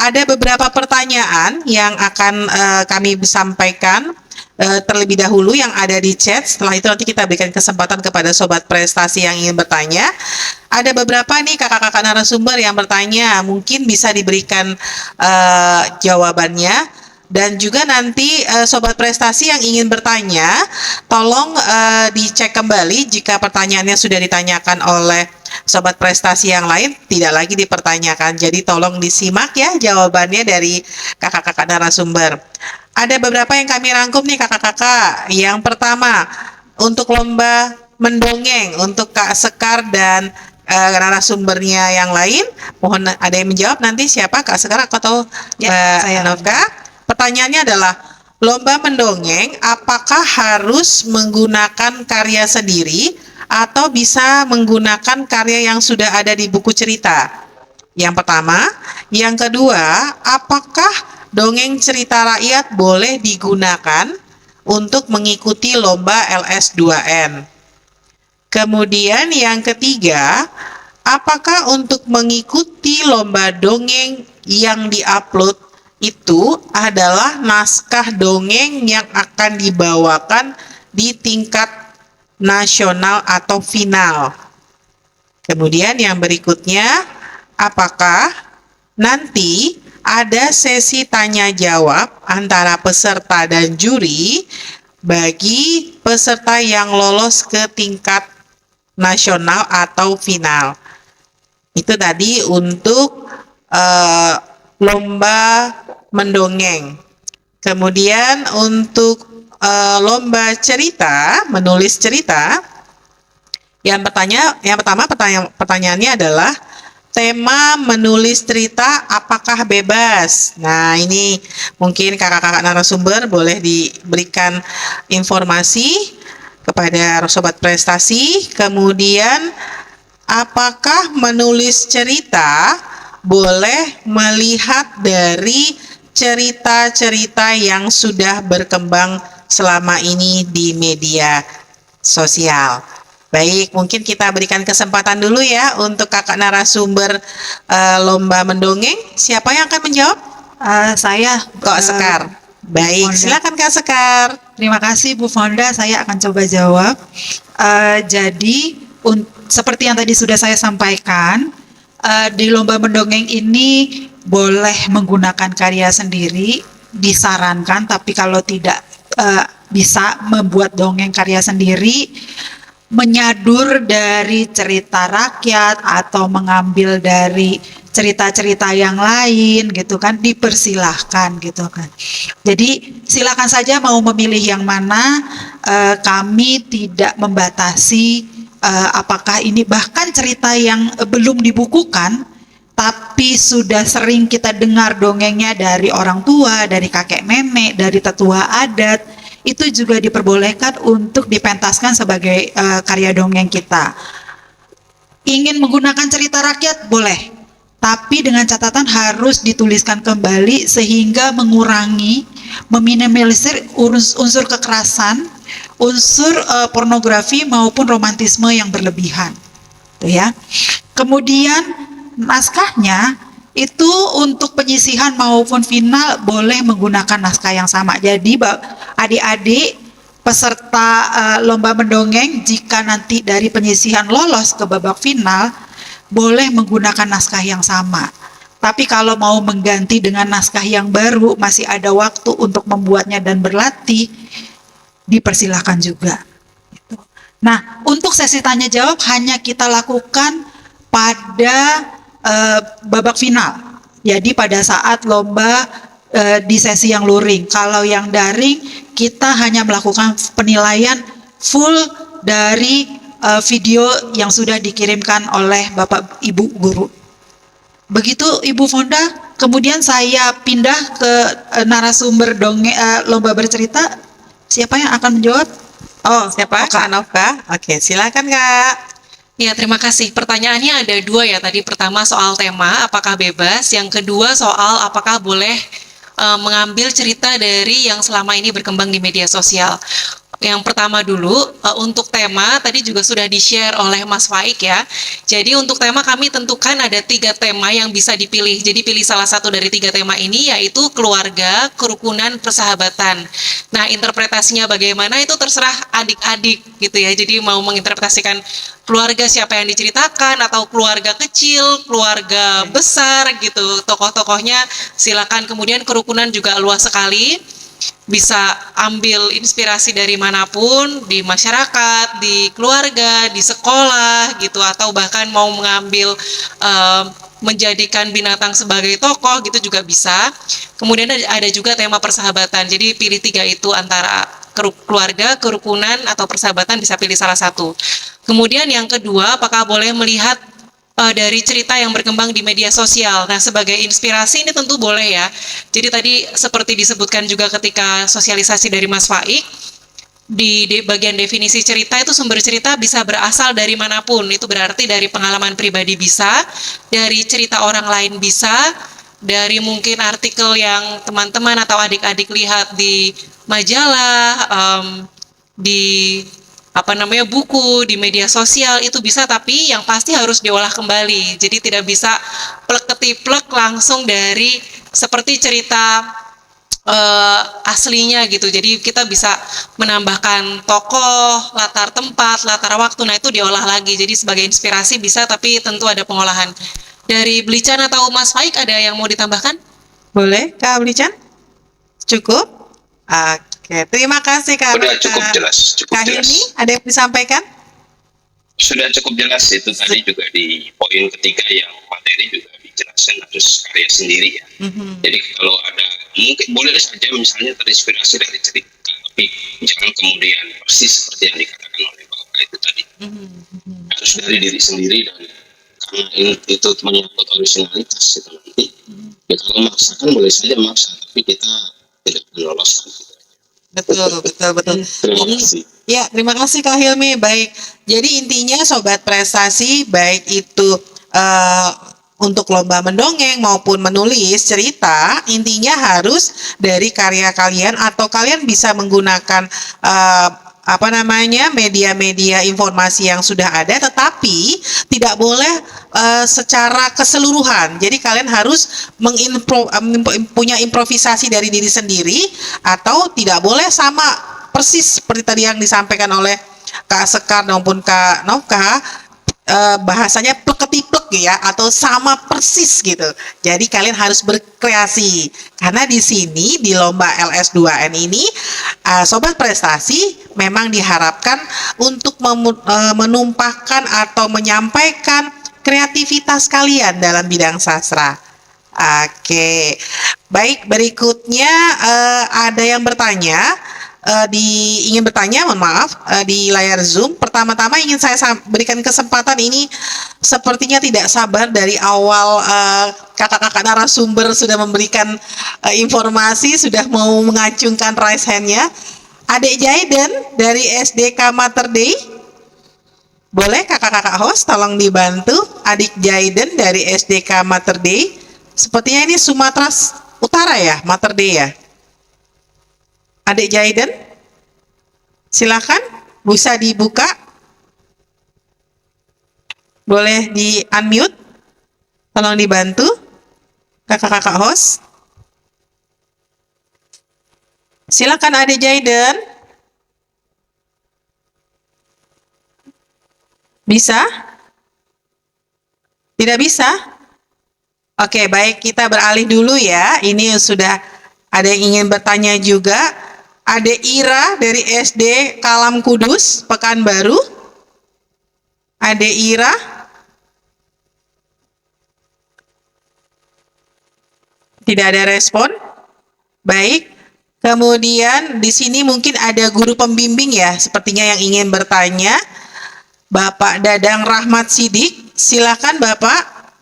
ada beberapa pertanyaan yang akan kami sampaikan terlebih dahulu yang ada di chat. Setelah itu nanti kita berikan kesempatan kepada sobat prestasi yang ingin bertanya. Ada beberapa nih kakak-kakak narasumber yang bertanya, mungkin bisa diberikan jawabannya. Dan juga nanti sobat prestasi yang ingin bertanya, tolong dicek kembali jika pertanyaannya sudah ditanyakan oleh sobat prestasi yang lain, tidak lagi dipertanyakan. Jadi tolong disimak ya jawabannya dari kakak-kakak narasumber. Ada beberapa yang kami rangkum nih kakak-kakak. Yang pertama, untuk lomba mendongeng untuk Kak Sekar dan narasumbernya yang lain. Mohon ada yang menjawab nanti siapa, Kak Sekar atau Mbak saya. Nofka. Pertanyaannya adalah, lomba mendongeng apakah harus menggunakan karya sendiri atau bisa menggunakan karya yang sudah ada di buku cerita? Yang pertama. Yang kedua, apakah dongeng cerita rakyat boleh digunakan untuk mengikuti lomba LS2N? Kemudian yang ketiga, apakah untuk mengikuti lomba dongeng yang diupload itu adalah naskah dongeng yang akan dibawakan di tingkat nasional atau final? Kemudian yang berikutnya, apakah nanti ada sesi tanya jawab antara peserta dan juri bagi peserta yang lolos ke tingkat nasional atau final? Itu tadi untuk lomba mendongeng. Kemudian untuk lomba cerita, menulis cerita, yang pertama pertanyaannya adalah, tema menulis cerita apakah bebas? Nah, ini mungkin kakak-kakak narasumber boleh diberikan informasi kepada Sobat Prestasi. Kemudian, apakah menulis cerita boleh melihat dari cerita-cerita yang sudah berkembang selama ini di media sosial? Baik, mungkin kita berikan kesempatan dulu ya untuk kakak narasumber lomba mendongeng. Siapa yang akan menjawab? Saya, Kak Sekar. Baik, Fonda. silakan Kak Sekar. Terima kasih Bu Fonda, saya akan coba jawab. Jadi, seperti yang tadi sudah saya sampaikan, di lomba mendongeng ini boleh menggunakan karya sendiri, disarankan, tapi kalau tidak bisa membuat dongeng karya sendiri, menyadur dari cerita rakyat atau mengambil dari cerita-cerita yang lain gitu kan, dipersilahkan gitu kan. Jadi silakan saja mau memilih yang mana, kami tidak membatasi apakah ini, bahkan cerita yang belum dibukukan tapi sudah sering kita dengar dongengnya dari orang tua, dari kakek nenek, dari tetua adat, itu juga diperbolehkan untuk dipentaskan sebagai karya dongeng kita. Ingin menggunakan cerita rakyat boleh, tapi dengan catatan harus dituliskan kembali sehingga mengurangi, meminimalisir unsur kekerasan, unsur pornografi maupun romantisme yang berlebihan. Tuh ya. Kemudian naskahnya itu untuk penyisihan maupun final boleh menggunakan naskah yang sama. Jadi adik-adik peserta lomba mendongeng, jika nanti dari penyisihan lolos ke babak final, boleh menggunakan naskah yang sama. Tapi kalau mau mengganti dengan naskah yang baru, masih ada waktu untuk membuatnya dan berlatih, dipersilahkan juga. Nah, untuk sesi tanya jawab hanya kita lakukan pada babak final. Jadi pada saat lomba di sesi yang luring. Kalau yang daring, kita hanya melakukan penilaian full dari video yang sudah dikirimkan oleh Bapak Ibu guru. Begitu Ibu Fonda. Kemudian saya pindah ke narasumber lomba bercerita. Siapa yang akan menjawab? Oh, siapa? Kak Nofka. Oke, silakan Kak. Ya, terima kasih. Pertanyaannya ada dua ya. Tadi pertama soal tema, apakah bebas? Yang kedua soal apakah boleh mengambil cerita dari yang selama ini berkembang di media sosial. Yang pertama dulu, untuk tema tadi juga sudah di-share oleh Mas Faik ya. Jadi untuk tema kami tentukan ada 3 tema yang bisa dipilih. Jadi pilih salah satu dari 3 tema ini, yaitu keluarga, kerukunan, persahabatan. Nah, interpretasinya bagaimana itu terserah adik-adik gitu ya. Jadi mau menginterpretasikan keluarga siapa yang diceritakan, atau keluarga kecil, keluarga besar gitu. Tokoh-tokohnya silakan. Kemudian kerukunan juga luas sekali. Bisa ambil inspirasi dari manapun, di masyarakat, di keluarga, di sekolah gitu, atau bahkan mau mengambil menjadikan binatang sebagai tokoh gitu juga bisa. Kemudian ada juga tema persahabatan. Jadi pilih 3 itu, antara keluarga, kerukunan, atau persahabatan, bisa pilih salah satu. Kemudian yang kedua, apakah boleh melihat dari cerita yang berkembang di media sosial. Nah, sebagai inspirasi ini tentu boleh ya. Jadi tadi seperti disebutkan juga ketika sosialisasi dari Mas Faik, di bagian definisi cerita itu sumber cerita bisa berasal dari manapun. Itu berarti dari pengalaman pribadi bisa, dari cerita orang lain bisa, dari mungkin artikel yang teman-teman atau adik-adik lihat di majalah, di buku, di media sosial itu bisa, tapi yang pasti harus diolah kembali. Jadi tidak bisa plek-ketiplek langsung dari seperti cerita aslinya gitu. Jadi kita bisa menambahkan tokoh, latar tempat, latar waktu. Nah, itu diolah lagi. Jadi sebagai inspirasi bisa, tapi tentu ada pengolahan. Dari Blican atau Mas Faik ada yang mau ditambahkan? Boleh, Kak Blican? Cukup? Oke, terima kasih Kak. Sudah cukup jelas, Kak Hilmi, ada yang disampaikan? Sudah cukup jelas itu tadi juga di poin ketiga yang materi juga dijelaskan harus karya sendiri ya. Jadi kalau ada mungkin boleh saja misalnya terinspirasi dari cerita, tapi jangan kemudian persis seperti yang dikatakan oleh Bapak itu tadi. Harus dari diri sendiri, dan karena itu menyangkut originalitas itu nanti. Ya kalau memaksakan boleh saja maksa, tapi kita tidak meloloskan. Betul. Terima kasih. Ya, terima kasih Kak Hilmi. Baik, jadi intinya Sobat Prestasi, baik itu untuk lomba mendongeng maupun menulis cerita, intinya harus dari karya kalian, atau kalian bisa menggunakan media-media informasi yang sudah ada, tetapi tidak boleh secara keseluruhan. Jadi kalian harus punya improvisasi dari diri sendiri, atau tidak boleh sama persis seperti tadi yang disampaikan oleh Kak Sekar maupun Kak Novka, bahasanya plek-ketiplek ya, atau sama persis gitu. Jadi kalian harus berkreasi, karena di sini di lomba LS2N ini Sobat Prestasi memang diharapkan untuk menumpahkan atau menyampaikan kreativitas kalian dalam bidang sastra. Oke, baik, berikutnya ada yang bertanya. Ingin bertanya, mohon maaf, di layar Zoom. Pertama-tama ingin saya berikan kesempatan ini, sepertinya tidak sabar dari awal kakak-kakak narasumber sudah memberikan informasi, sudah mau mengacungkan raise hand-nya. Adik Jaiden dari SDK Mater Dei, boleh kakak-kakak host tolong dibantu. Adik Jaiden dari SDK Mater Dei, sepertinya ini Sumatera Utara ya, Mater Dei ya. Adik Jaiden, silakan, bisa dibuka, boleh di unmute, tolong dibantu kakak-kakak host. Silakan Adik Jaiden. Bisa? Tidak bisa? Oke, baik, kita beralih dulu ya. Ini sudah ada yang ingin bertanya juga. Ada Ira dari SD Kalam Kudus, Pekanbaru. Ada Ira. Tidak ada respon. Baik. Kemudian di sini mungkin ada guru pembimbing ya, sepertinya yang ingin bertanya. Bapak Dadang Rahmat Sidik, silakan Bapak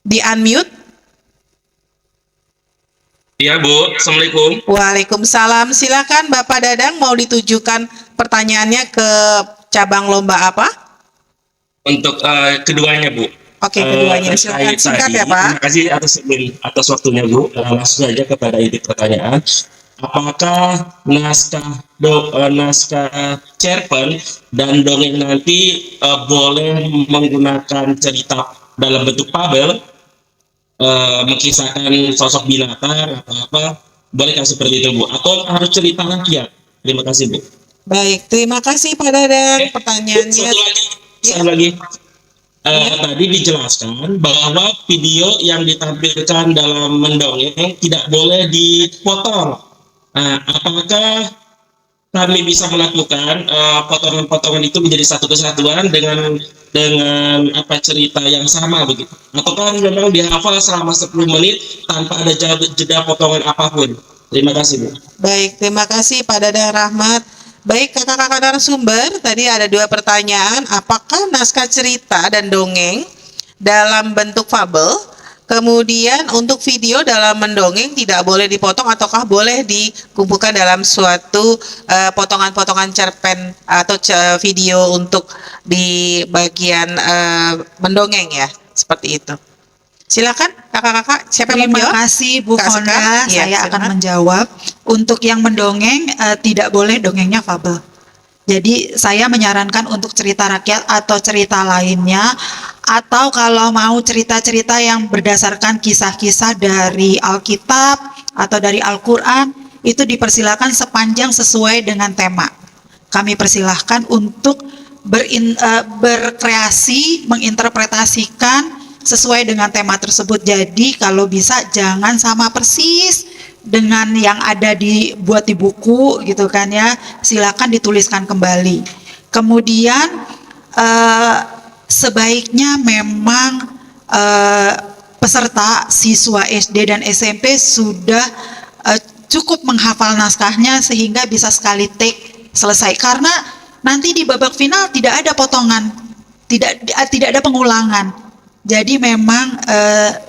di unmute. Ya Bu, Assalamualaikum. Waalaikumsalam. Silakan Bapak Dadang, mau ditujukan pertanyaannya ke cabang lomba apa? Untuk keduanya Bu. Oke, keduanya. Silakan singkat ya Pak. Terima kasih atas waktunya Bu. Langsung saja kepada inti pertanyaan. Apakah naskah cerpen dan dongeng nanti boleh menggunakan cerita dalam bentuk fabel? Mengisahkan sosok binatang atau apa, bolehkah seperti itu Bu? Atau harus cerita rakyat? Terima kasih Bu. Baik, terima kasih Pak Dadang. Pertanyaannya. Satu lagi. Tadi dijelaskan bahwa video yang ditampilkan dalam mendongeng tidak boleh dipotong. Apakah kami bisa melakukan potongan-potongan itu menjadi satu kesatuan dengan cerita yang sama begitu? Ataukah memang dihafal selama 10 menit tanpa ada jeda potongan apapun? Terima kasih Bu. Baik, terima kasih Pak Dadang Rahmat. Baik, kakak-kakak narasumber, tadi ada 2 pertanyaan. Apakah naskah cerita dan dongeng dalam bentuk fabel. Kemudian untuk video dalam mendongeng tidak boleh dipotong ataukah boleh dikumpulkan dalam suatu potongan-potongan cerpen atau video untuk di bagian mendongeng ya, seperti itu. Silakan kakak-kakak, siapa yang mau Terima menjawab? kasih Bu Kak Fonda, Sekar. Iya, saya akan silakan. menjawab. Untuk yang mendongeng tidak boleh dongengnya fabel. Jadi saya menyarankan untuk cerita rakyat atau cerita lainnya, atau kalau mau cerita-cerita yang berdasarkan kisah-kisah dari Alkitab atau dari Al-Quran, itu dipersilakan sepanjang sesuai dengan tema. Kami persilahkan untuk berkreasi, menginterpretasikan sesuai dengan tema tersebut. Jadi kalau bisa jangan sama persis dengan yang ada dibuat di buku gitu kan ya, silakan dituliskan kembali. Kemudian sebaiknya memang peserta siswa SD dan SMP sudah cukup menghafal naskahnya sehingga bisa sekali take selesai, karena nanti di babak final tidak ada potongan, tidak ada pengulangan. Jadi memang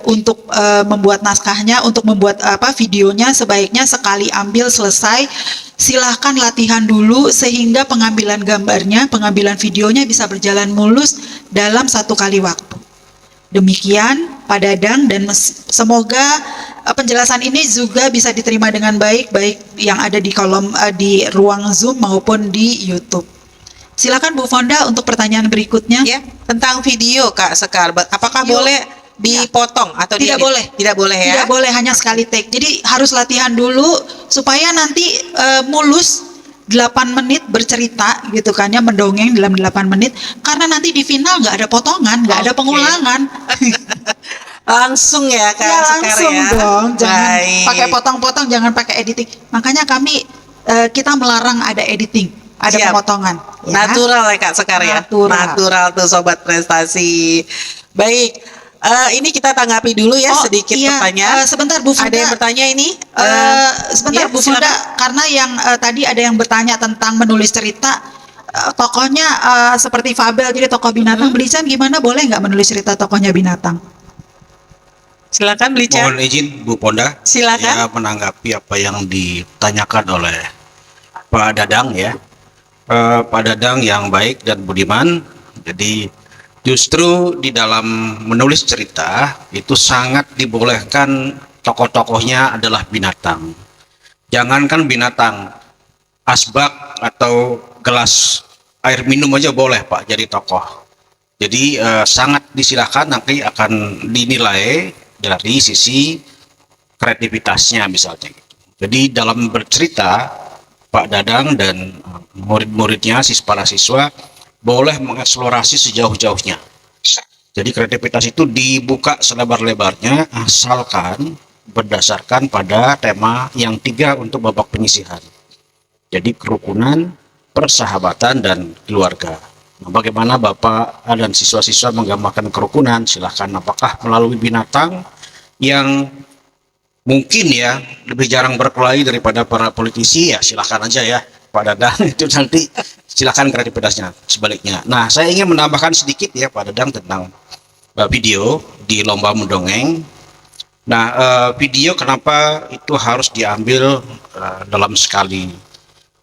untuk membuat naskahnya, untuk membuat videonya sebaiknya sekali ambil selesai. Silahkan latihan dulu sehingga pengambilan gambarnya, pengambilan videonya bisa berjalan mulus dalam 1 kali waktu. Demikian Pak Dadang, dan semoga penjelasan ini juga bisa diterima dengan baik yang ada di kolom di ruang Zoom maupun di YouTube. Silakan Bu Fonda untuk pertanyaan berikutnya. Ya, tentang video Kak Sekar, apakah Video. boleh dipotong atau Tidak diedit? boleh. Tidak boleh ya. Tidak boleh, hanya sekali take. Jadi harus latihan dulu supaya nanti mulus 8 menit bercerita gitu kan ya, mendongeng dalam 8 menit, karena nanti di final nggak ada potongan, nggak ada Oke. pengulangan. Langsung ya Kak Ya, Sekar langsung ya. dong, jangan Baik. pakai potong-potong, jangan pakai editing. Makanya kami kita melarang ada editing, ada Siap. pemotongan. Ya. Natural ya Kak Sekar ya. Natural. Natural tuh sobat prestasi. Baik. Ini kita tanggapi dulu ya sedikit iya, pertanyaan. sebentar Bu Fonda. Ada yang bertanya ini? Sebentar ya, Bu Fonda, silakan. karena yang tadi ada yang bertanya tentang menulis cerita, tokohnya seperti fabel, jadi tokoh binatang. Belican gimana, boleh nggak menulis cerita tokohnya binatang? Silakan Belican. Mohon izin Bu Ponda, Silakan. saya menanggapi apa yang ditanyakan oleh Pak Dadang ya. Pak Dadang yang baik dan budiman. Jadi justru di dalam menulis cerita itu sangat dibolehkan tokoh-tokohnya adalah binatang. Jangankan binatang, asbak atau gelas air minum aja boleh Pak jadi tokoh. Jadi sangat disilahkan, nanti akan dinilai dari sisi kreativitasnya misalnya. Jadi dalam bercerita Pak Dadang dan murid-muridnya, para siswa boleh mengeksplorasi sejauh-jauhnya. Jadi kreativitas itu dibuka selebar-lebarnya asalkan berdasarkan pada tema yang 3 untuk babak penyisihan. Jadi kerukunan, persahabatan, dan keluarga. Nah, bagaimana Bapak dan siswa-siswa menggambarkan kerukunan? Silahkan, apakah melalui binatang yang mungkin ya lebih jarang berkelahi daripada para politisi, ya silahkan aja ya Pak Dadang, itu nanti silakan kreativitasnya. Sebaliknya, nah saya ingin menambahkan sedikit ya Pak Dadang tentang video di lomba mendongeng. Nah video kenapa itu harus diambil dalam sekali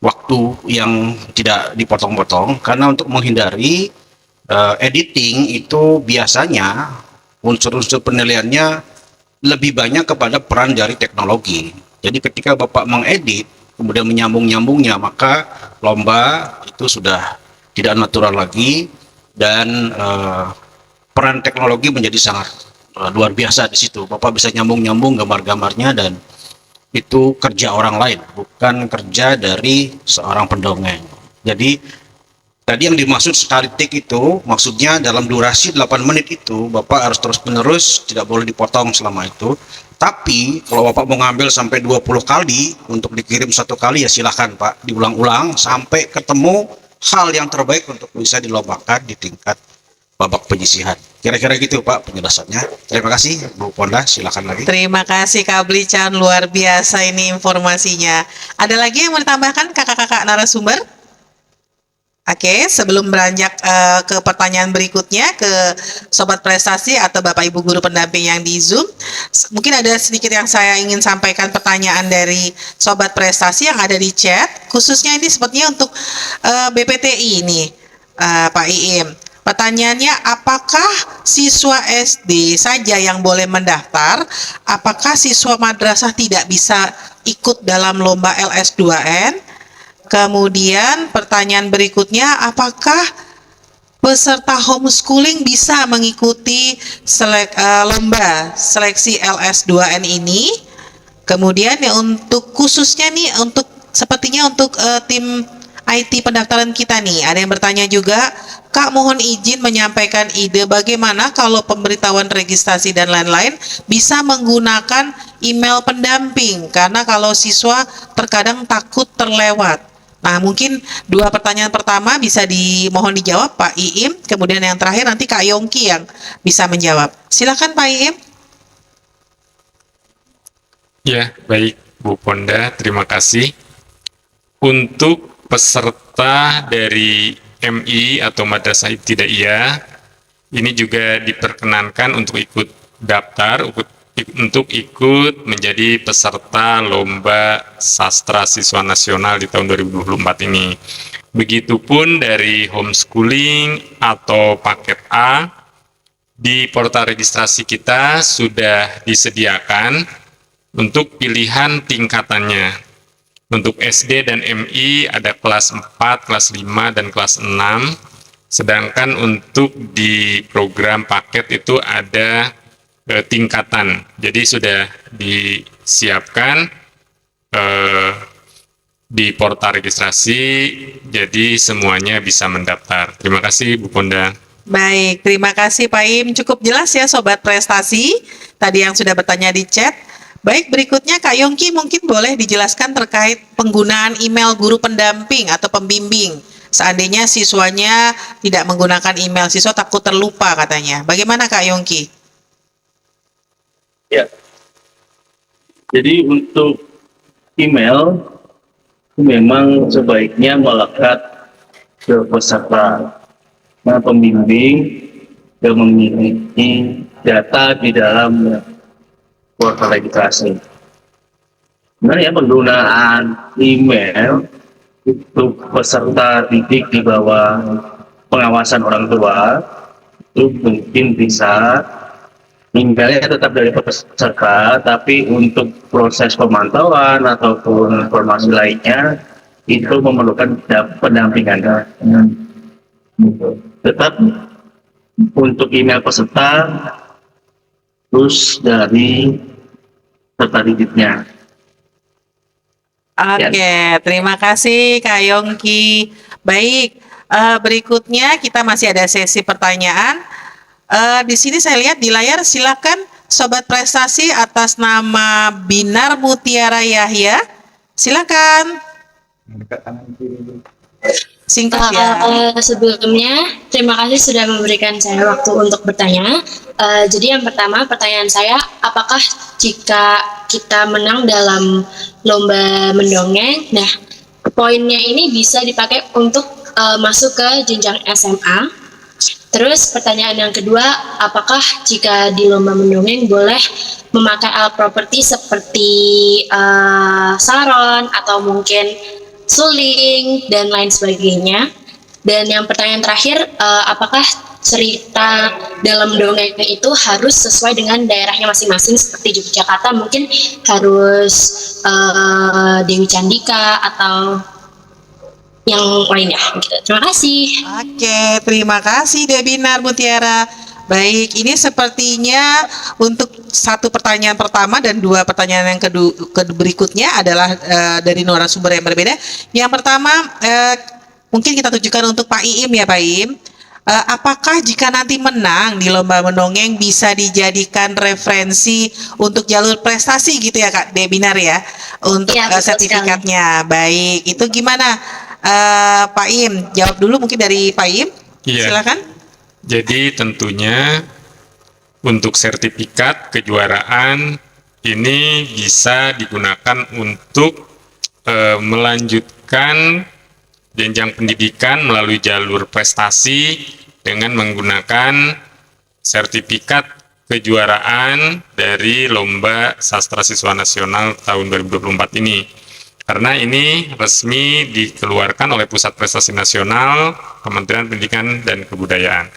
waktu yang tidak dipotong-potong, karena untuk menghindari editing itu biasanya unsur-unsur penilaiannya lebih banyak kepada peran dari teknologi. Jadi ketika Bapak mengedit kemudian menyambung-nyambungnya, maka lomba itu sudah tidak natural lagi, dan peran teknologi menjadi sangat luar biasa di situ. Bapak bisa nyambung-nyambung gambar-gambarnya, dan itu kerja orang lain, bukan kerja dari seorang pendongeng. Jadi tadi yang dimaksud sekali take itu maksudnya dalam durasi 8 menit itu Bapak harus terus-menerus, tidak boleh dipotong selama itu. Tapi kalau Bapak mau ngambil sampai 20 kali untuk dikirim 1 kali, ya silahkan Pak, diulang-ulang sampai ketemu hal yang terbaik untuk bisa dilombakan di tingkat babak penyisihan. Kira-kira gitu Pak penjelasannya. Terima kasih Bu Ponda, silakan lagi. Terima kasih Kak Belican, luar biasa ini informasinya. Ada lagi yang mau ditambahkan kakak-kakak narasumber? Oke, sebelum beranjak ke pertanyaan berikutnya ke Sobat Prestasi atau Bapak Ibu Guru Pendamping yang di Zoom, mungkin ada sedikit yang saya ingin sampaikan pertanyaan dari Sobat Prestasi yang ada di chat, khususnya ini sepertinya untuk BPTI ini, Pak Iim. Pertanyaannya, apakah siswa SD saja yang boleh mendaftar? Apakah siswa madrasah tidak bisa ikut dalam lomba LS2N? Kemudian pertanyaan berikutnya, apakah peserta homeschooling bisa mengikuti lomba seleksi LS2N ini? Kemudian ya untuk khususnya nih untuk sepertinya untuk tim IT pendaftaran kita nih, ada yang bertanya juga, Kak mohon izin menyampaikan ide bagaimana kalau pemberitahuan registrasi dan lain-lain bisa menggunakan email pendamping, karena kalau siswa terkadang takut terlewat. Nah, mungkin dua pertanyaan pertama bisa dimohon dijawab Pak Iim, kemudian yang terakhir nanti Kak Yongki yang bisa menjawab. Silakan Pak Iim. Ya, baik Bu Ponda, terima kasih. Untuk peserta dari MI atau Madrasah Ibtidaiyah, ini juga diperkenankan untuk ikut daftar, untuk ikut menjadi peserta Lomba Sastra Siswa Nasional di tahun 2024 ini. Begitupun dari homeschooling atau paket A, di portal registrasi kita sudah disediakan untuk pilihan tingkatannya. Untuk SD dan MI ada kelas 4, kelas 5, dan kelas 6. Sedangkan untuk di program paket itu ada tingkatan. Jadi sudah disiapkan di portal registrasi, jadi semuanya bisa mendaftar. Terima kasih Bu Ponda. Baik, terima kasih Pak Im. Cukup jelas ya Sobat Prestasi, tadi yang sudah bertanya di chat. Baik, berikutnya Kak Yongki mungkin boleh dijelaskan terkait penggunaan email guru pendamping atau pembimbing. Seandainya siswanya tidak menggunakan email, siswa takut terlupa katanya. Bagaimana Kak Yongki? Ya. Jadi untuk email memang sebaiknya melekat ke peserta. Nah, pembimbing yang memiliki data di dalam portal registrasi. Sebenarnya penggunaan email untuk peserta didik di bawah pengawasan orang tua itu mungkin bisa emailnya tetap dari peserta, tapi untuk proses pemantauan ataupun informasi lainnya itu memerlukan pendampingan. Tetap untuk email peserta terus dari peserta didiknya. Oke, terima kasih Kak Yongki. Baik, berikutnya kita masih ada sesi pertanyaan. Di sini saya lihat di layar, silakan Sobat Prestasi atas nama Binar Mutiara Yahya. Silakan. Singkat ya. Sebelumnya, terima kasih sudah memberikan saya waktu untuk bertanya. Jadi yang pertama, pertanyaan saya, apakah jika kita menang dalam lomba mendongeng, nah poinnya ini bisa dipakai untuk masuk ke jenjang SMA? Terus pertanyaan yang kedua, apakah jika di lomba mendongeng boleh memakai alat properti seperti saron atau mungkin suling dan lain sebagainya? Dan yang pertanyaan terakhir, apakah cerita dalam dongeng itu harus sesuai dengan daerahnya masing-masing, seperti Yogyakarta mungkin harus Dewi Candika atau yang lainnya gitu. Terima kasih. Oke, terima kasih Debinar Mutiara. Baik, ini sepertinya untuk satu pertanyaan pertama dan dua pertanyaan yang berikutnya adalah dari narasumber yang berbeda. Yang pertama, mungkin kita tujukan untuk Pak Iim ya Pak Iim. Apakah jika nanti menang di lomba mendongeng bisa dijadikan referensi untuk jalur prestasi gitu ya Kak Debinar ya, untuk Ya, sertifikatnya. Baik, itu gimana Pak Iim? Jawab dulu mungkin dari Pak Iim. Iya. Silakan. Jadi tentunya untuk sertifikat kejuaraan ini bisa digunakan untuk melanjutkan jenjang pendidikan melalui jalur prestasi dengan menggunakan sertifikat kejuaraan dari Lomba Sastra Siswa Nasional tahun 2024 ini. Karena ini resmi dikeluarkan oleh Pusat Prestasi Nasional, Kementerian Pendidikan dan Kebudayaan.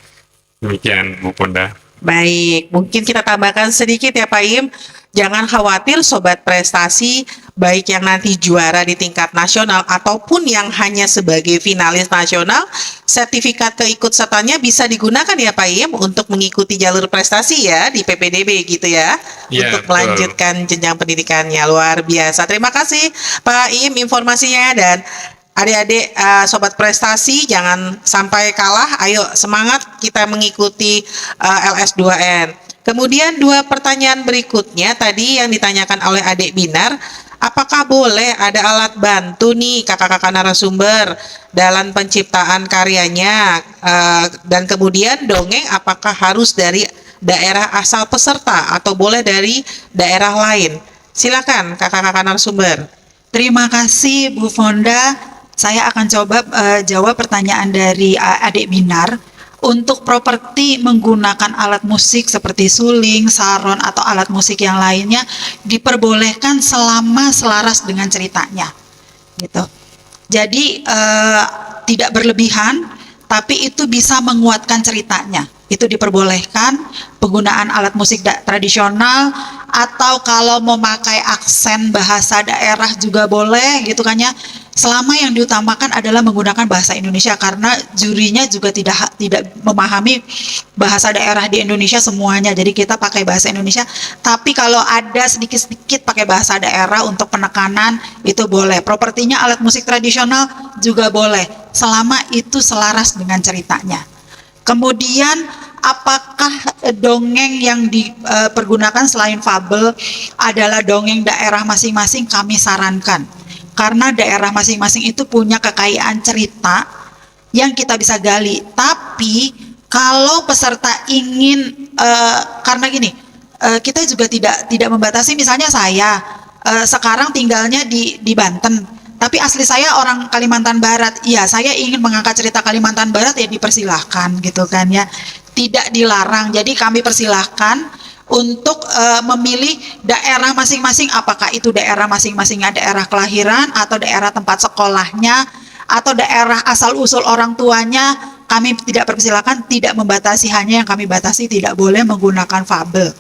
Demikian, Bu Ponda. Baik, mungkin kita tambahkan sedikit ya Pak Im. Jangan khawatir Sobat Prestasi, baik yang nanti juara di tingkat nasional ataupun yang hanya sebagai finalis nasional, sertifikat keikutsertaannya bisa digunakan ya Pak Im untuk mengikuti jalur prestasi ya di PPDB gitu ya, Ya, untuk betul. melanjutkan jenjang pendidikannya. Luar biasa. Terima kasih Pak Im informasinya, dan adik-adik Sobat Prestasi jangan sampai kalah, ayo semangat kita mengikuti LS2N. Kemudian dua pertanyaan berikutnya tadi yang ditanyakan oleh adik Binar, apakah boleh ada alat bantu nih kakak-kakak narasumber dalam penciptaan karyanya, dan kemudian dongeng apakah harus dari daerah asal peserta atau boleh dari daerah lain? Silakan kakak-kakak narasumber. Terima kasih Bu Fonda. Saya akan coba jawab pertanyaan dari adik Binar. Untuk properti menggunakan alat musik seperti suling, saron, atau alat musik yang lainnya diperbolehkan selama selaras dengan ceritanya, gitu. Jadi tidak berlebihan, tapi itu bisa menguatkan ceritanya. Itu diperbolehkan penggunaan alat musik tradisional, atau kalau memakai aksen bahasa daerah juga boleh, gitu kan ya. Selama yang diutamakan adalah menggunakan bahasa Indonesia, karena jurinya juga tidak memahami bahasa daerah di Indonesia semuanya. Jadi kita pakai bahasa Indonesia, tapi kalau ada sedikit-sedikit pakai bahasa daerah untuk penekanan itu boleh. Propertinya alat musik tradisional juga boleh, selama itu selaras dengan ceritanya. Kemudian apakah dongeng yang dipergunakan selain fabel adalah dongeng daerah masing-masing? Kami sarankan, karena daerah masing-masing itu punya kekayaan cerita yang kita bisa gali. Tapi kalau peserta ingin, karena gini, kita juga tidak membatasi. Misalnya saya sekarang tinggalnya di Banten, tapi asli saya orang Kalimantan Barat. Iya, saya ingin mengangkat cerita Kalimantan Barat, ya dipersilahkan gitu kan ya, tidak dilarang. Jadi kami persilahkan untuk memilih daerah masing-masing, apakah itu daerah masing-masingnya daerah kelahiran atau daerah tempat sekolahnya atau daerah asal-usul orang tuanya. Kami tidak persilahkan, tidak membatasi. Hanya yang kami batasi tidak boleh menggunakan fabel.